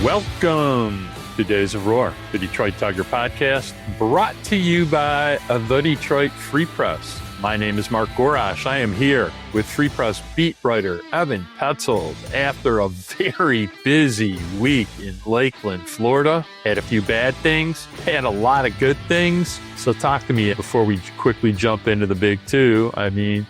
Welcome to Days of Roar, the Detroit Tiger podcast, brought to you by the Detroit Free Press. My name is Mark Gorash. I am here with Free Press beat writer Evan Petzold after a very busy week in Lakeland, Florida. Had a few bad things, had a lot of good things. So talk to me before we quickly jump into the big two.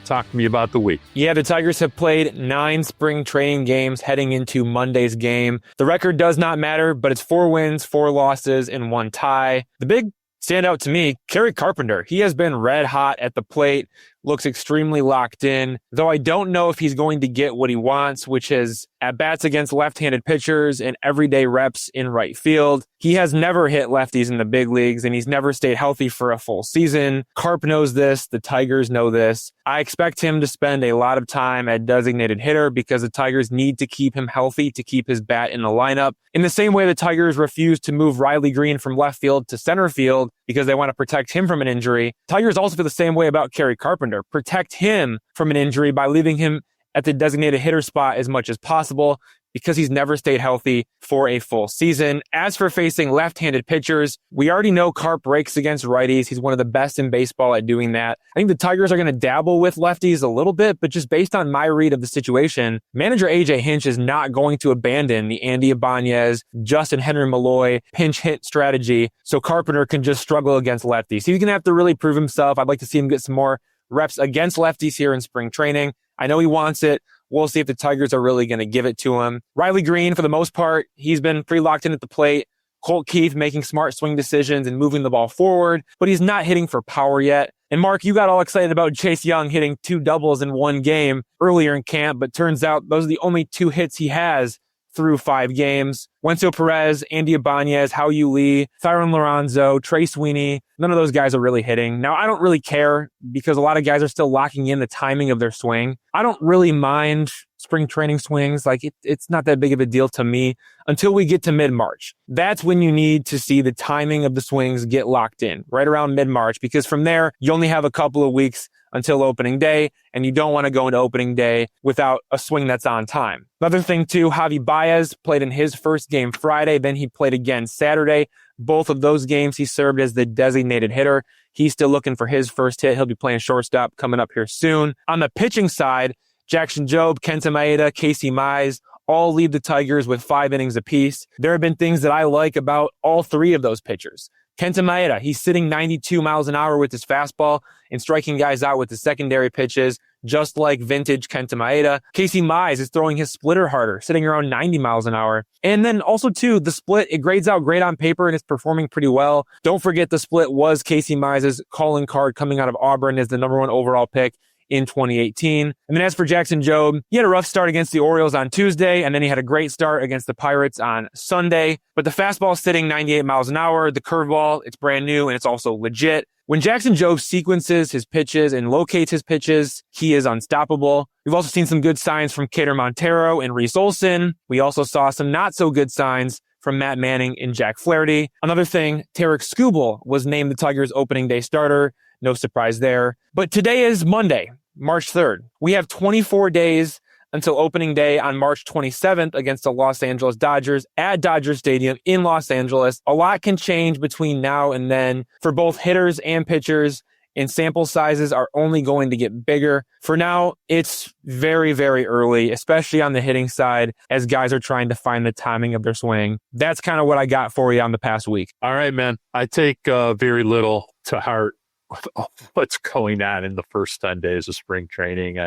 Talk to me about the week. Yeah, the Tigers have played 9 spring training games heading into Monday's game. The record does not matter, but it's 4 wins, 4 losses, and 1 tie. The big standout to me, Kerry Carpenter. He has been red hot at the plate, looks extremely locked in, though I don't know if he's going to get what he wants, which is at-bats against left-handed pitchers and everyday reps in right field. He has never hit lefties in the big leagues, and he's never stayed healthy for a full season. Carp knows this. The Tigers know this. I expect him to spend a lot of time at designated hitter because the Tigers need to keep him healthy to keep his bat in the lineup. In the same way the Tigers refused to move Riley Green from left field to center field because they want to protect him from an injury, Tigers also feel the same way about Kerry Carpenter. Protect him from an injury by leaving him at the designated hitter spot as much as possible because he's never stayed healthy for a full season. As for facing left-handed pitchers, we already know Carp breaks against righties. He's one of the best in baseball at doing that. I think the Tigers are going to dabble with lefties a little bit, but just based on my read of the situation, manager AJ Hinch is not going to abandon the Andy Ibanez, Justin Henry Malloy pinch hit strategy so Carpenter can just struggle against lefties. He's going to have to really prove himself. I'd like to see him get some more reps against lefties here in spring training. I know he wants it. We'll see if the Tigers are really going to give it to him. Riley Green, for the most part, he's been pretty locked in at the plate. Colt Keith making smart swing decisions and moving the ball forward, but he's not hitting for power yet. And Mark, you got all excited about Jace Jung hitting 2 doubles in 1 game earlier in camp, but turns out those are the only 2 hits he has through 5 games. Wencio Perez, Andy Ibanez, Hao-Yu Lee, Thyron Lorenzo, Trey Sweeney, none of those guys are really hitting. Now, I don't really care because a lot of guys are still locking in the timing of their swing. I don't really mind spring training swings. It's not that big of a deal to me until we get to mid-March. That's when you need to see the timing of the swings get locked in, right around mid-March, because from there, you only have a couple of weeks until opening day, and you don't want to go into opening day without a swing that's on time. Another thing too, Javi Baez played in his first game Friday, then he played again Saturday. Both of those games, he served as the designated hitter. He's still looking for his first hit. He'll be playing shortstop coming up here soon. On the pitching side, Jackson Jobe, Kenta Maeda, Casey Mize all lead the Tigers with 5 innings apiece. There have been things that I like about all 3 of those pitchers. Kenta Maeda, he's sitting 92 miles an hour with his fastball and striking guys out with the secondary pitches, just like vintage Kenta Maeda. Casey Mize is throwing his splitter harder, sitting around 90 miles an hour. And then also, too, the split, it grades out great on paper and it's performing pretty well. Don't forget the split was Casey Mize's calling card coming out of Auburn as the number 1 overall pick in 2018. And then as for Jackson Jobe, he had a rough start against the Orioles on Tuesday, and then he had a great start against the Pirates on Sunday. But the fastball is sitting 98 miles an hour. The curveball, it's brand new, and it's also legit. When Jackson Jobe sequences his pitches and locates his pitches, he is unstoppable. We've also seen some good signs from Kader Montero and Reese Olson. We also saw some not so good signs from Matt Manning and Jack Flaherty. Another thing, Tarek Skubal was named the Tigers' opening day starter. No surprise there. But today is Monday, March 3rd. We have 24 days until opening day on March 27th against the Los Angeles Dodgers at Dodger Stadium in Los Angeles. A lot can change between now and then for both hitters and pitchers, and sample sizes are only going to get bigger. For now, it's very, very early, especially on the hitting side, as guys are trying to find the timing of their swing. That's kind of what I got for you on the past week. All right, man. I take very little to heart with what's going on in the first 10 days of spring training.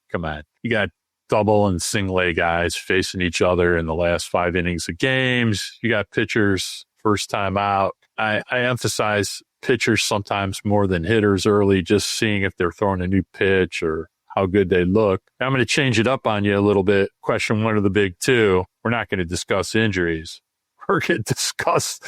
Come on. You got double and single A guys facing each other in the last 5 innings of games. You got pitchers first time out. I emphasize pitchers sometimes more than hitters early, just seeing if they're throwing a new pitch or how good they look. I'm going to change it up on you a little bit. Question 1 of the big 2. We're not going to discuss injuries. We're going to discuss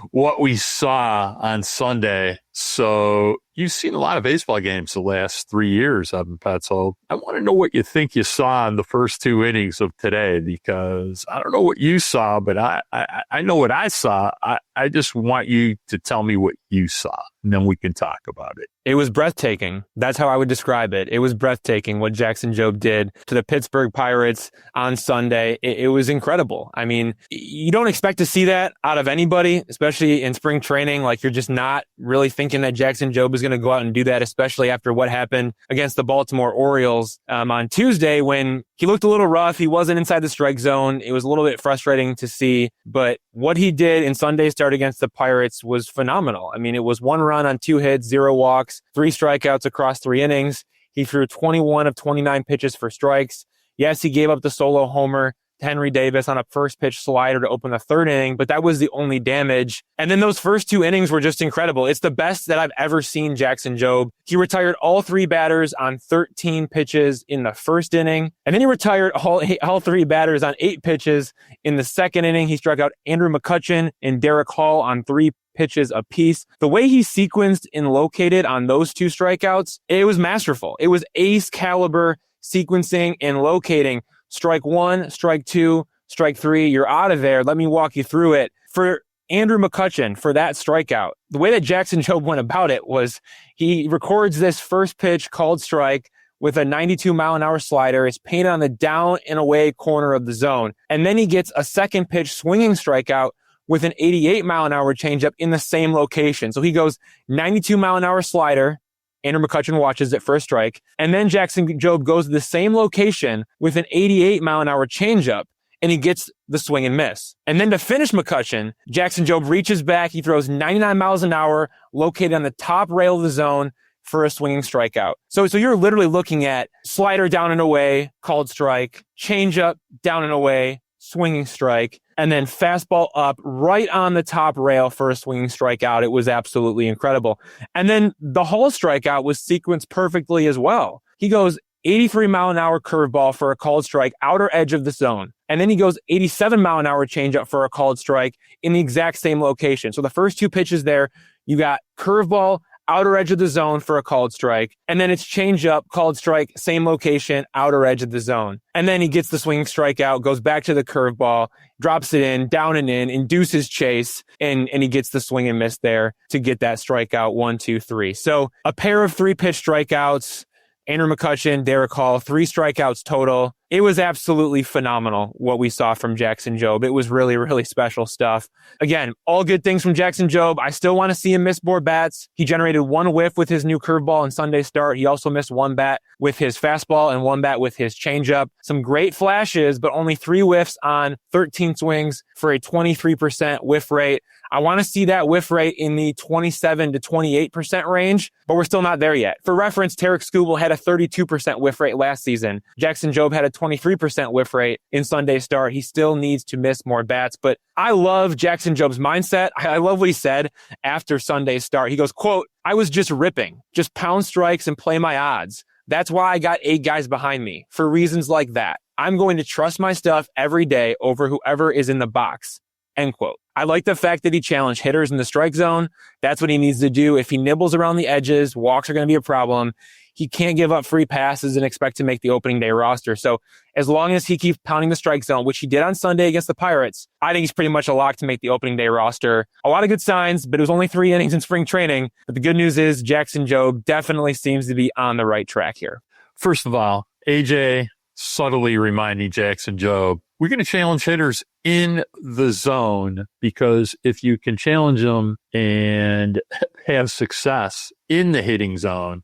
what we saw on Sunday. So you've seen a lot of baseball games the last 3 years, Evan Petzold. I want to know what you think you saw in the first 2 innings of today, because I don't know what you saw, but I know what I saw. I just want you to tell me what you saw, and then we can talk about it. It was breathtaking. That's how I would describe it. It was breathtaking what Jackson Jobe did to the Pittsburgh Pirates on Sunday. It was incredible. I mean, you don't expect to see that out of anybody, especially in spring training. Like, you're just not really thinking that Jackson Jobe is going to go out and do that, especially after what happened against the Baltimore Orioles on Tuesday when he looked a little rough. He wasn't inside the strike zone. It was a little bit frustrating to see, but what he did in Sunday's start against the Pirates was phenomenal. I mean, it was 1 run on 2 hits, 0 walks, 3 strikeouts across 3 innings. He threw 21 of 29 pitches for strikes. Yes, he gave up the solo homer to Henry Davis on a first pitch slider to open the 3rd inning, but that was the only damage. And then those first 2 innings were just incredible. It's the best that I've ever seen Jackson Jobe. He retired all 3 batters on 13 pitches in the 1st inning, and then he retired all 3 batters on 8 pitches in the 2nd inning. He struck out Andrew McCutchen and Derek Hall on 3 pitches apiece. The way he sequenced and located on those 2 strikeouts, it was masterful. It was ace caliber sequencing and locating. Strike 1, strike 2, strike 3, you're out of there. Let me walk you through it. For Andrew McCutchen, for that strikeout, the way that Jackson Jobe went about it was he records this first pitch called strike with a 92-mile-an-hour slider. It's painted on the down and away corner of the zone. And then he gets a second pitch swinging strikeout with an 88-mile-an-hour changeup in the same location. So he goes 92-mile-an-hour slider. Andrew McCutchen watches it for a strike. And then Jackson Jobe goes to the same location with an 88-mile-an-hour changeup, and he gets the swing and miss. And then to finish McCutchen, Jackson Jobe reaches back. He throws 99 miles an hour, located on the top rail of the zone for a swinging strikeout. So you're literally looking at slider down and away, called strike, changeup down and away, swinging strike, and then fastball up right on the top rail for a swinging strikeout. It was absolutely incredible. And then the Hall strikeout was sequenced perfectly as well. He goes 83-mile-an-hour curveball for a called strike, outer edge of the zone. And then he goes 87-mile-an-hour changeup for a called strike in the exact same location. So the first 2 pitches there, you got curveball, outer edge of the zone for a called strike. And then it's changeup, called strike, same location, outer edge of the zone. And then he gets the swinging strikeout, goes back to the curveball, drops it in, down and in, induces chase, and he gets the swing and miss there to get that strikeout 1, 2, 3. So a pair of 3-pitch strikeouts, Andrew McCutchen, Derek Hall, 3 strikeouts total. It was absolutely phenomenal what we saw from Jackson Jobe. It was really, really special stuff. Again, all good things from Jackson Jobe. I still want to see him miss more bats. He generated 1 whiff with his new curveball in Sunday's start. He also missed 1 bat with his fastball and 1 bat with his changeup. Some great flashes, but only 3 whiffs on 13 swings for a 23% whiff rate. I want to see that whiff rate in the 27 to 28% range, but we're still not there yet. For reference, Tarek Skubal had a 32% whiff rate last season. Jackson Jobe had a 23% whiff rate in Sunday's start. He still needs to miss more bats, but I love Jackson Jobe's mindset. I love what he said after Sunday's start. He goes, quote, "I was just ripping, just pound strikes and play my odds. That's why I got 8 guys behind me for reasons like that. I'm going to trust my stuff every day over whoever is in the box." End quote. I like the fact that he challenged hitters in the strike zone. That's what he needs to do. If he nibbles around the edges, walks are going to be a problem. He can't give up free passes and expect to make the opening day roster. So as long as he keeps pounding the strike zone, which he did on Sunday against the Pirates, I think he's pretty much a lock to make the opening day roster. A lot of good signs, but it was only 3 innings in spring training. But the good news is Jackson Jobe definitely seems to be on the right track here. First of all, AJ subtly reminding Jackson Jobe, we're going to challenge hitters in the zone, because if you can challenge them and have success in the hitting zone,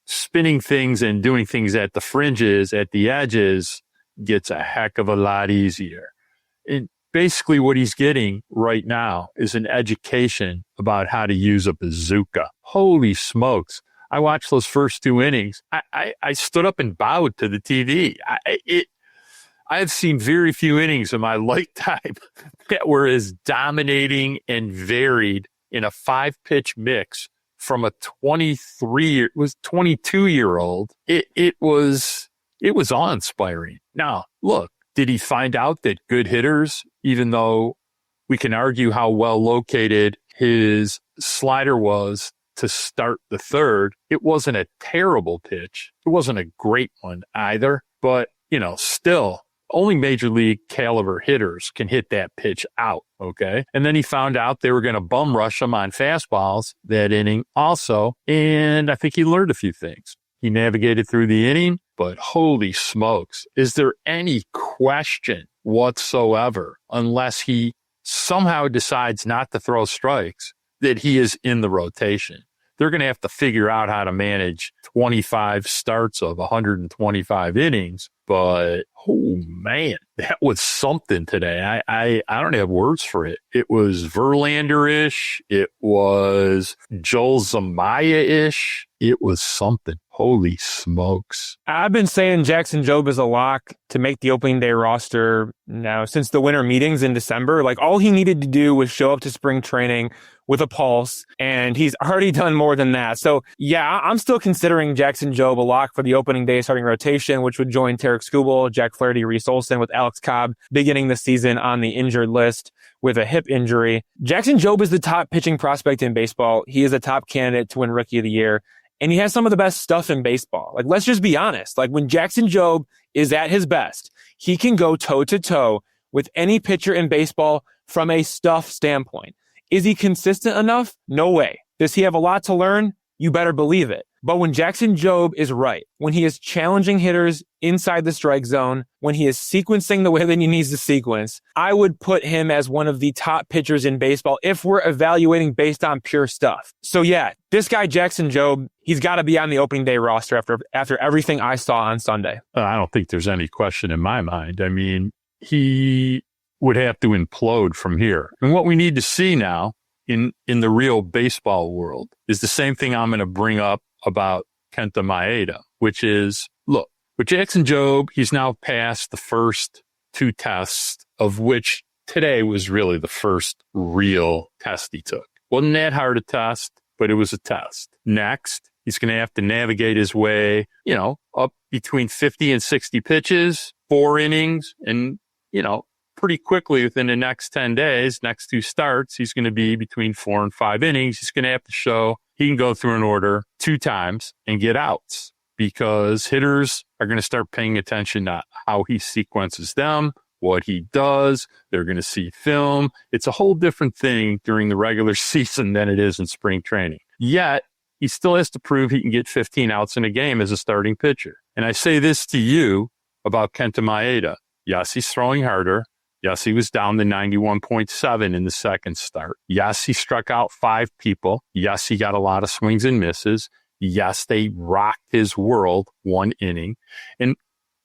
spinning things and doing things at the fringes, at the edges, gets a heck of a lot easier. And basically what he's getting right now is an education about how to use a bazooka. Holy smokes. I watched those first 2 innings. I stood up and bowed to the TV. I have seen very few innings in my lifetime that were as dominating and varied in a 5-pitch mix from a 22-year-old. It was awe-inspiring. Now, look, did he find out that good hitters, even though we can argue how well located his slider was to start the third. It wasn't a terrible pitch. It wasn't a great one either, but, still, only major league caliber hitters can hit that pitch out, okay? And then he found out they were going to bum rush him on fastballs that inning also, and I think he learned a few things. He navigated through the inning, but holy smokes, is there any question whatsoever, unless he somehow decides not to throw strikes, that he is in the rotation? They're going to have to figure out how to manage 25 starts of 125 innings. But, oh, man, that was something today. I don't have words for it. It was Verlander-ish. It was Joel Zumaya-ish. It was something. Holy smokes. I've been saying Jackson Jobe is a lock to make the opening day roster now since the winter meetings in December. Like, all he needed to do was show up to spring training with a pulse, and he's already done more than that. So, yeah, I'm still considering Jackson Jobe a lock for the opening day starting rotation, which would join Tarek Skubal, Jack Flaherty, Reese Olson, with Alex Cobb beginning the season on the injured list with a hip injury. Jackson Jobe is the top pitching prospect in baseball. He is a top candidate to win Rookie of the Year, and he has some of the best stuff in baseball. Like, let's just be honest. Like, when Jackson Jobe is at his best, he can go toe-to-toe with any pitcher in baseball from a stuff standpoint. Is he consistent enough? No way. Does he have a lot to learn? You better believe it. But when Jackson Jobe is right, when he is challenging hitters inside the strike zone, when he is sequencing the way that he needs to sequence, I would put him as one of the top pitchers in baseball if we're evaluating based on pure stuff. So yeah, this guy Jackson Jobe, he's got to be on the opening day roster after everything I saw on Sunday. I don't think there's any question in my mind. I mean, he would have to implode from here. And what we need to see now in the real baseball world is the same thing I'm going to bring up about Kenta Maeda, which is, look, with Jackson Jobe, he's now passed the first two tests, of which today was really the first real test he took. Wasn't that hard a test, but it was a test. Next, he's going to have to navigate his way, up between 50 and 60 pitches, 4 innings, and, pretty quickly within the next 10 days, next 2 starts, he's going to be between 4 and 5 innings. He's going to have to show he can go through an order 2 times and get outs, because hitters are going to start paying attention to how he sequences them, what he does. They're going to see film. It's a whole different thing during the regular season than it is in spring training. Yet, he still has to prove he can get 15 outs in a game as a starting pitcher. And I say this to you about Kenta Maeda. Yes, he's throwing harder. Yes, he was down to 91.7 in the second start. Yes, he struck out 5 people. Yes, he got a lot of swings and misses. Yes, they rocked his world 1 inning. And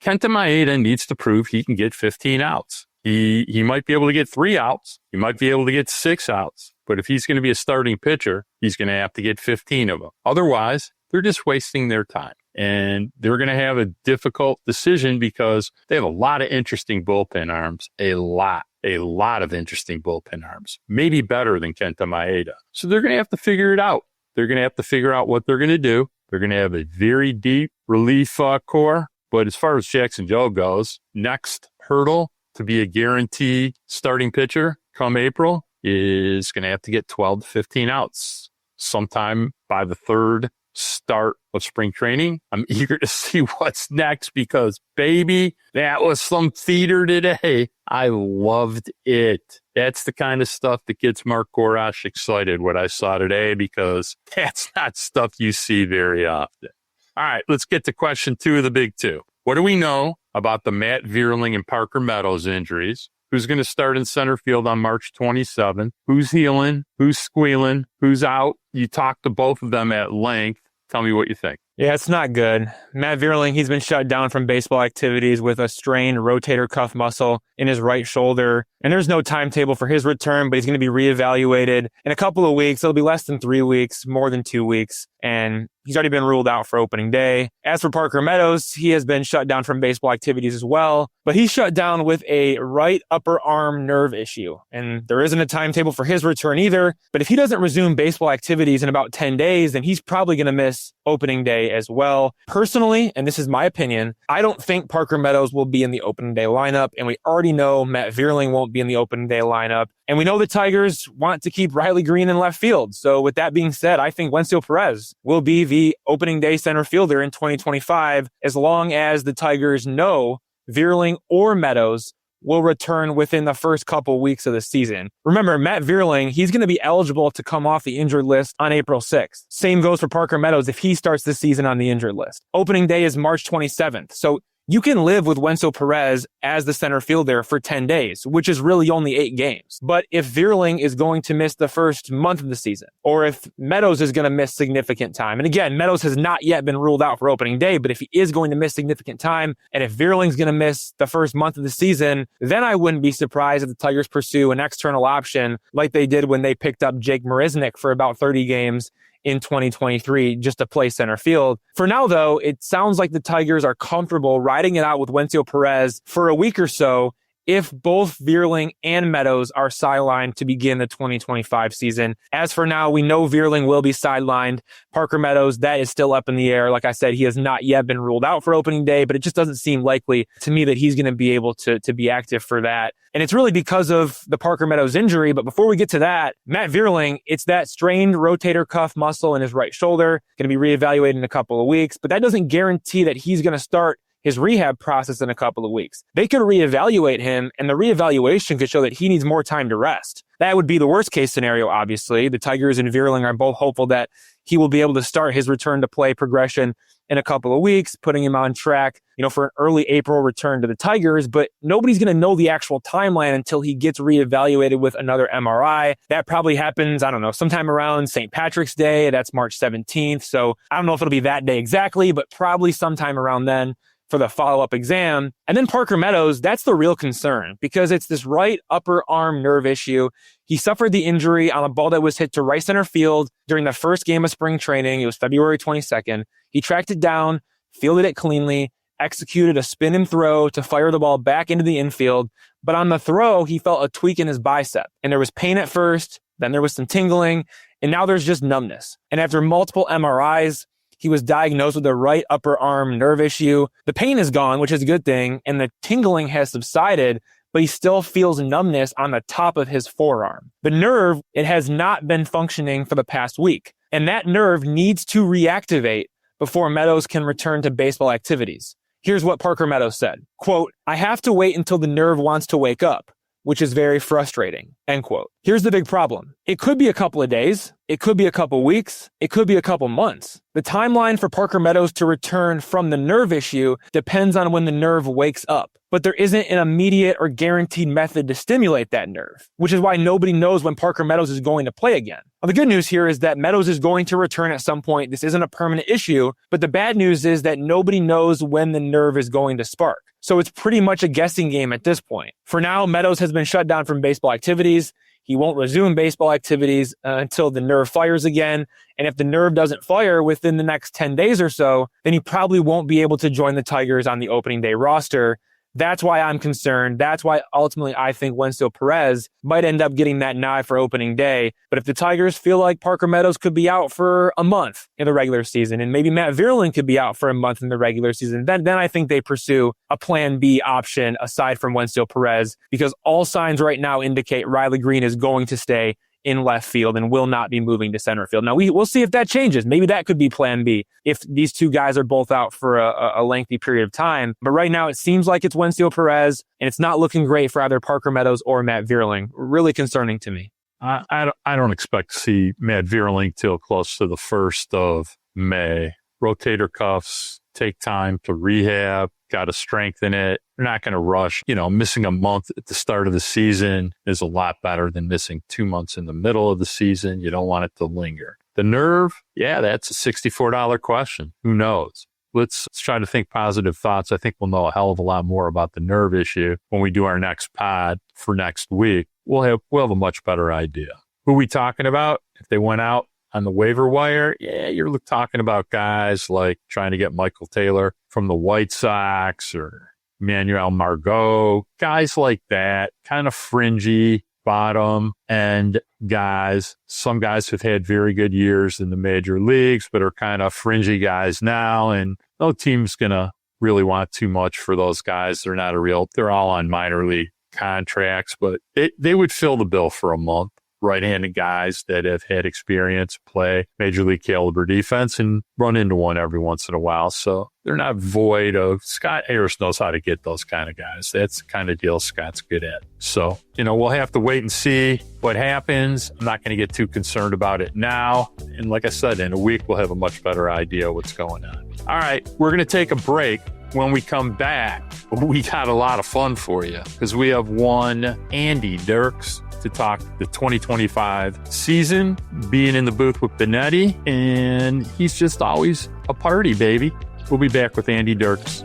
Kenta Maeda needs to prove he can get 15 outs. He might be able to get 3 outs. He might be able to get 6 outs. But if he's going to be a starting pitcher, he's going to have to get 15 of them. Otherwise, they're just wasting their time. And they're going to have a difficult decision because they have a lot of interesting bullpen arms, a lot of interesting bullpen arms, maybe better than Kenta Maeda. So they're going to have to figure it out. They're going to have to figure out what they're going to do. They're going to have a very deep relief core. But as far as Jackson Jobe goes, next hurdle to be a guarantee starting pitcher come April is going to have to get 12 to 15 outs sometime by the 3rd start of spring training. I'm eager to see what's next because, baby, that was some theater today. I loved it. That's the kind of stuff that gets Mark Gorash excited, what I saw today, because that's not stuff you see very often. All right, let's get to question 2 of the big 2. What do we know about the Matt Vierling and Parker Meadows injuries? Who's going to start in center field on March 27th? Who's healing? Who's squealing? Who's out? You talked to both of them at length. Tell me what you think. Yeah, it's not good. Matt Vierling, he's been shut down from baseball activities with a strained rotator cuff muscle in his right shoulder. And there's no timetable for his return, but he's going to be reevaluated in a couple of weeks. It'll be less than 3 weeks, more than 2 weeks. And he's already been ruled out for opening day. As for Parker Meadows, he has been shut down from baseball activities as well, but he's shut down with a right upper arm nerve issue. And there isn't a timetable for his return either. But if he doesn't resume baseball activities in about 10 days, then he's probably going to miss opening day as well. Personally, and this is my opinion, I don't think Parker Meadows will be in the opening day lineup. And we already know Matt Vierling won't be in the opening day lineup. And we know the Tigers want to keep Riley Green in left field. So with that being said, I think Wenceel Perez will be the opening day center fielder in 2025, as long as the Tigers know Vierling or Meadows will return within the first couple weeks of the season. Remember, Matt Vierling, he's going to be eligible to come off the injured list on April 6th. Same goes for Parker Meadows if he starts the season on the injured list. Opening day is March 27th. So you can live with Wenceel Perez as the center fielder for 10 days, which is really only 8 games. But if Vierling is going to miss the first month of the season, or if Meadows is going to miss significant time, and again, Meadows has not yet been ruled out for opening day, but if he is going to miss significant time, and if Vierling's going to miss the first month of the season, then I wouldn't be surprised if the Tigers pursue an external option like they did when they picked up Jake Marisnick for about 30 games in 2023 just to play center field. For now, though, it sounds like the Tigers are comfortable riding it out with Wenceel Perez for a week or so if both Vierling and Meadows are sidelined to begin the 2025 season. As for now, we know Vierling will be sidelined. Parker Meadows, that is still up in the air. Like I said, he has not yet been ruled out for opening day, but it just doesn't seem likely to me that he's going to be able to be active for that. And it's really because of the Parker Meadows injury. But before we get to that, Matt Vierling, it's that strained rotator cuff muscle in his right shoulder, going to be reevaluated in a couple of weeks, but that doesn't guarantee that he's going to start his rehab process in a couple of weeks. They could reevaluate him, and the reevaluation could show that he needs more time to rest. That would be the worst case scenario, obviously. The Tigers and Vierling are both hopeful that he will be able to start his return to play progression in a couple of weeks, putting him on track, for an early April return to the Tigers. But nobody's going to know the actual timeline until he gets reevaluated with another MRI. That probably happens, sometime around St. Patrick's Day. That's March 17th. So I don't know if it'll be that day exactly, but probably sometime around then for the follow-up exam. And then Parker Meadows, that's the real concern because it's this right upper arm nerve issue. He suffered the injury on a ball that was hit to right center field during the first game of spring training. It was February 22nd. He tracked it down, fielded it cleanly, executed a spin and throw to fire the ball back into the infield. But on the throw, he felt a tweak in his bicep. And there was pain at first, then there was some tingling, and now there's just numbness. And after multiple MRIs, he was diagnosed with a right upper arm nerve issue. The pain is gone, which is a good thing, and the tingling has subsided, but he still feels numbness on the top of his forearm. The nerve, it has not been functioning for the past week, and that nerve needs to reactivate before Meadows can return to baseball activities. Here's what Parker Meadows said, quote, "I have to wait until the nerve wants to wake up, which is very frustrating," end quote. Here's the big problem. It could be a couple of days. It could be a couple weeks. It could be a couple months. The timeline for Parker Meadows to return from the nerve issue depends on when the nerve wakes up. But there isn't an immediate or guaranteed method to stimulate that nerve, which is why nobody knows when Parker Meadows is going to play again. Well, the good news here is that Meadows is going to return at some point. This isn't a permanent issue, but the bad news is that nobody knows when the nerve is going to spark. So it's pretty much a guessing game at this point. For now, Meadows has been shut down from baseball activities. He won't resume baseball activities until the nerve fires again. And if the nerve doesn't fire within the next 10 days or so, then he probably won't be able to join the Tigers on the opening day roster. That's why I'm concerned. That's why ultimately I think Wenceel Perez might end up getting that nod for opening day. But if the Tigers feel like Parker Meadows could be out for a month in the regular season, and maybe Matt Vierling could be out for a month in the regular season, then I think they pursue a plan B option aside from Wenceel Perez, because all signs right now indicate Riley Green is going to stay in left field and will not be moving to center field. Now, we'll see if that changes. Maybe that could be plan B if these two guys are both out for a lengthy period of time. But right now, it seems like it's Wenceel Perez, and it's not looking great for either Parker Meadows or Matt Vierling. Really concerning to me. I don't expect to see Matt Vierling till close to the 1st of May. Rotator cuffs take time to rehab. Got to strengthen it. You're not going to rush. Missing a month at the start of the season is a lot better than missing 2 months in the middle of the season. You don't want it to linger. The nerve, that's a $64 question. Who knows? Let's try to think positive thoughts. I think we'll know a hell of a lot more about the nerve issue when we do our next pod for next week. We'll have a much better idea. Who are we talking about? If they went out on the waiver wire, you're talking about guys like trying to get Michael Taylor from the White Sox or Manuel Margot, guys like that, kind of fringy bottom end guys. Some guys have had very good years in the major leagues, but are kind of fringy guys now. And no team's going to really want too much for those guys. They're all on minor league contracts, but they would fill the bill for a month. Right-handed guys that have had experience play major league caliber defense and run into one every once in a while. So they're not void of. Scott Ayers knows how to get those kind of guys. That's the kind of deal Scott's good at. So, we'll have to wait and see what happens. I'm not going to get too concerned about it now. And like I said, in a week, we'll have a much better idea what's going on. All right, we're going to take a break. When we come back, we got a lot of fun for you because we have one Andy Dirks to talk the 2025 season, being in the booth with Benetti, and he's just always a party, baby. We'll be back with Andy Dirks.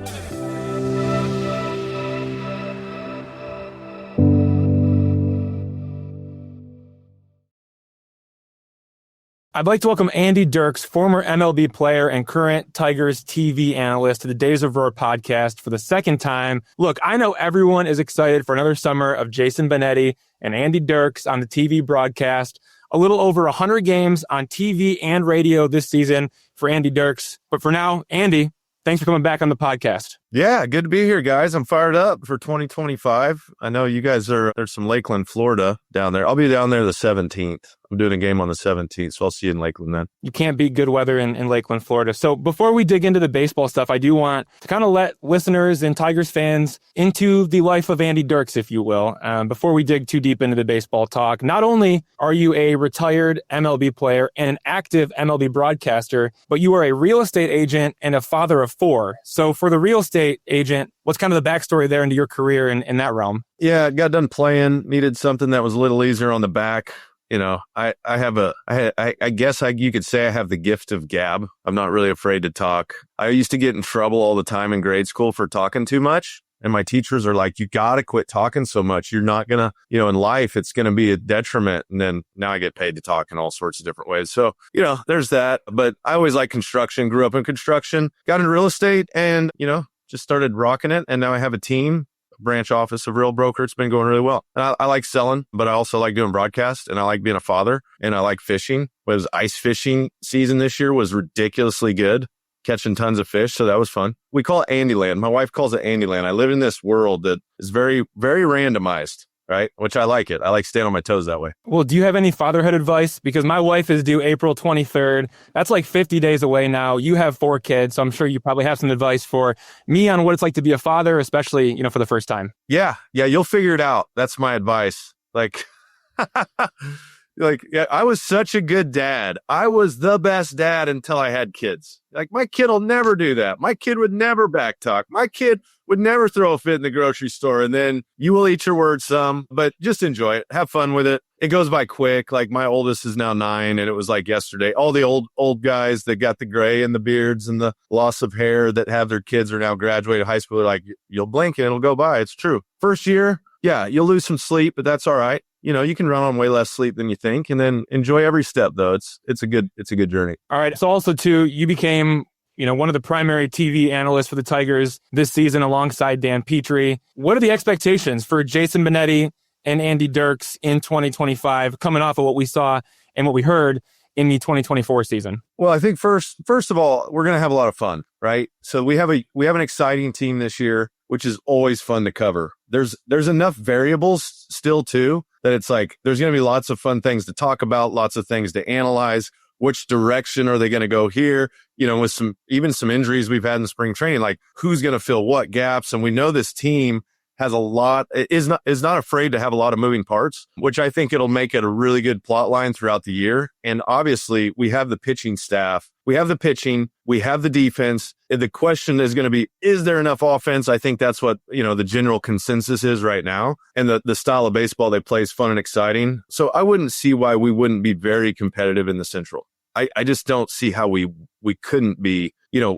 I'd like to welcome Andy Dirks, former MLB player and current Tigers TV analyst, to the Days of Roar podcast for the second time. Look, I know everyone is excited for another summer of Jason Benetti and Andy Dirks on the TV broadcast. A little over 100 games on TV and radio this season for Andy Dirks. But for now, Andy, thanks for coming back on the podcast. Yeah, good to be here, guys. I'm fired up for 2025. I know you guys there's some Lakeland, Florida down there. I'll be down there the 17th. I'm doing a game on the 17th, so I'll see you in Lakeland then. You can't beat good weather in Lakeland, Florida. So before we dig into the baseball stuff, I do want to kind of let listeners and Tigers fans into the life of Andy Dirks, if you will. Before we dig too deep into the baseball talk, not only are you a retired MLB player and an active MLB broadcaster, but you are a real estate agent and a father of 4. So for the real estate agent, what's kind of the backstory there into your career in that realm? Yeah, got done playing, needed something that was a little easier on the back. I guess you could say I have the gift of gab. I'm not really afraid to talk. I used to get in trouble all the time in grade school for talking too much. And my teachers are like, you got to quit talking so much. You're not going to, in life, it's going to be a detriment. And then now I get paid to talk in all sorts of different ways. So, there's that. But I always liked construction, grew up in construction, got into real estate and, just started rocking it. And now I have a team. Branch office of Real Broker. It's been going really well. And I like selling, but I also like doing broadcast and I like being a father and I like fishing. Was ice fishing season this year was ridiculously good, catching tons of fish. So that was fun. We call it Andyland. My wife calls it Andyland. I live in this world that is very, very randomized, right? Which I like it. I like staying on my toes that way. Well, do you have any fatherhood advice? Because my wife is due April 23rd. That's like 50 days away now. You have 4 kids, so I'm sure you probably have some advice for me on what it's like to be a father, especially, for the first time. Yeah, you'll figure it out. That's my advice. Yeah, I was such a good dad. I was the best dad until I had kids. My kid will never do that. My kid would never backtalk. My kid would never throw a fit in the grocery store. And then you will eat your words some, but just enjoy it. Have fun with it. It goes by quick. My oldest is now 9 and it was like yesterday. All the old guys that got the gray and the beards and the loss of hair that have their kids are now graduated high school. They're like, you'll blink and it'll go by. It's true. First year, yeah, you'll lose some sleep, but that's all right. You can run on way less sleep than you think, and then enjoy every step. Though it's a good journey. All right. So also too, you became one of the primary TV analysts for the Tigers this season, alongside Dan Petrie. What are the expectations for Jason Benetti and Andy Dirks in 2025, coming off of what we saw and what we heard in the 2024 season? Well, I think first of all, we're going to have a lot of fun, right? So we have an exciting team this year, which is always fun to cover. There's enough variables still too that it's there's going to be lots of fun things to talk about, lots of things to analyze. Which direction are they going to go here? With some injuries we've had in spring training, who's going to fill what gaps? And we know this team has is not afraid to have a lot of moving parts, which I think it'll make it a really good plot line throughout the year. And obviously we have the pitching staff, we have the pitching, we have the defense. The question is going to be, is there enough offense? I think that's what, the general consensus is right now. And the style of baseball they play is fun and exciting. So I wouldn't see why we wouldn't be very competitive in the Central. I just don't see how we couldn't be,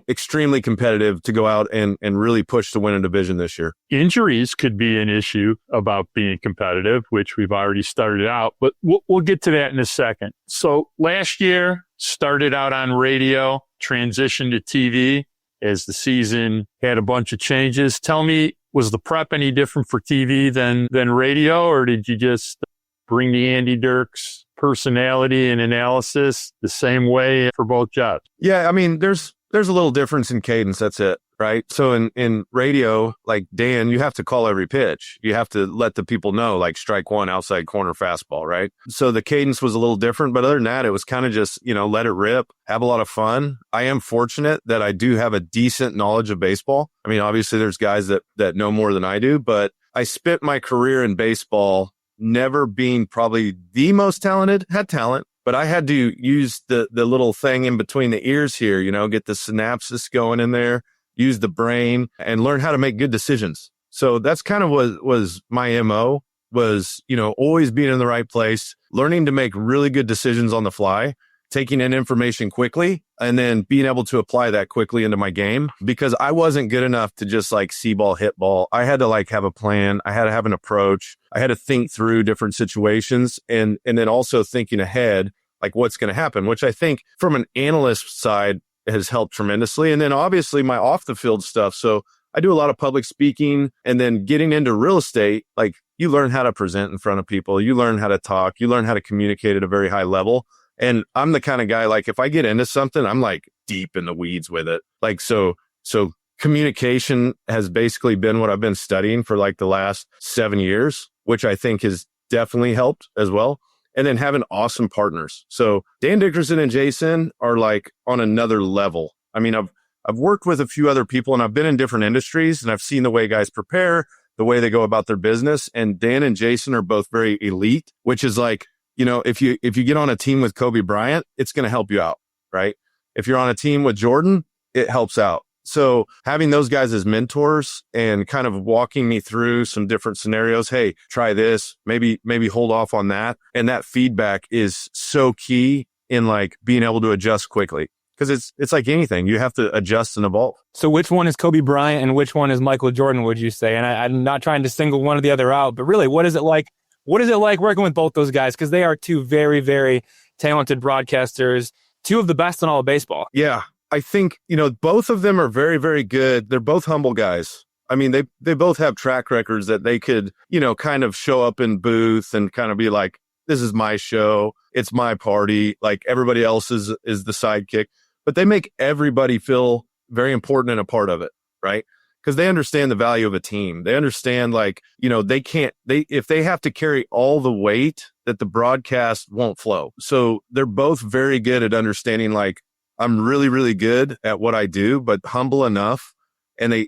extremely competitive to go out and really push to win a division this year. Injuries could be an issue about being competitive, which we've already started out, but we'll get to that in a second. So last year started out on radio, transitioned to TV as the season had a bunch of changes. Tell me, was the prep any different for TV than radio, or did you just bring the Andy Dirks personality and analysis the same way for both jobs? Yeah, I mean, there's a little difference in cadence. That's it. right? So in radio, like Dan, you have to call every pitch. You have to let the people know, like strike one, outside corner, fastball, right? So the cadence was a little different, but other than that, it was kind of just, let it rip, have a lot of fun. I am fortunate that I do have a decent knowledge of baseball. I mean, obviously there's guys that know more than I do, but I spent my career in baseball never being probably the most talented, had talent, but I had to use the little thing in between the ears here, get the synapses going in there, use the brain and learn how to make good decisions. So that's kind of what was my MO was, always being in the right place, learning to make really good decisions on the fly, taking in information quickly, and then being able to apply that quickly into my game because I wasn't good enough to just like see ball, hit ball. I had to have a plan. I had to have an approach. I had to think through different situations and then also thinking ahead, like what's going to happen, which I think from an analyst side has helped tremendously. And then obviously my off the field stuff. So I do a lot of public speaking and then getting into real estate, like you learn how to present in front of people. You learn how to talk. You learn how to communicate at a very high level. And I'm the kind of guy, like if I get into something, I'm like deep in the weeds with it. Like, so communication has basically been what I've been studying for like the last 7 years, which I think has definitely helped as well. And then having awesome partners. So Dan Dickerson and Jason are like on another level. I mean, I've worked with a few other people and I've been in different industries and I've seen the way guys prepare, the way they go about their business. And Dan and Jason are both very elite, which is like, if you get on a team with Kobe Bryant, it's going to help you out, right? If you're on a team with Jordan, it helps out. So having those guys as mentors and kind of walking me through some different scenarios, hey, try this, maybe hold off on that. And that feedback is so key in like being able to adjust quickly because it's like anything. You have to adjust and evolve. So which one is Kobe Bryant and which one is Michael Jordan, would you say? And I'm not trying to single one or the other out, but really, what is it like? What is it like working with both those guys? Because they are two very, very talented broadcasters, two of the best in all of baseball. Yeah. I think, both of them are very, very good. They're both humble guys. I mean, they both have track records that they could, kind of show up in booth and kind of be like, this is my show. It's my party. Like everybody else is the sidekick, but they make everybody feel very important and a part of it. Right. Because they understand the value of a team. They understand if they have to carry all the weight that the broadcast won't flow. So they're both very good at understanding like, I'm really, really good at what I do, but humble enough. And they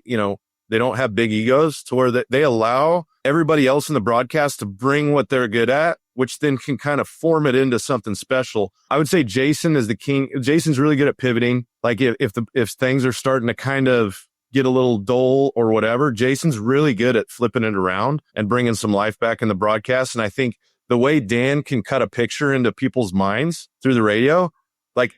don't have big egos to where they allow everybody else in the broadcast to bring what they're good at, which then can kind of form it into something special. I would say Jason is the king. Jason's really good at pivoting. Like if things are starting to kind of get a little dull or whatever, Jason's really good at flipping it around and bringing some life back in the broadcast. And I think the way Dan can cut a picture into people's minds through the radio, like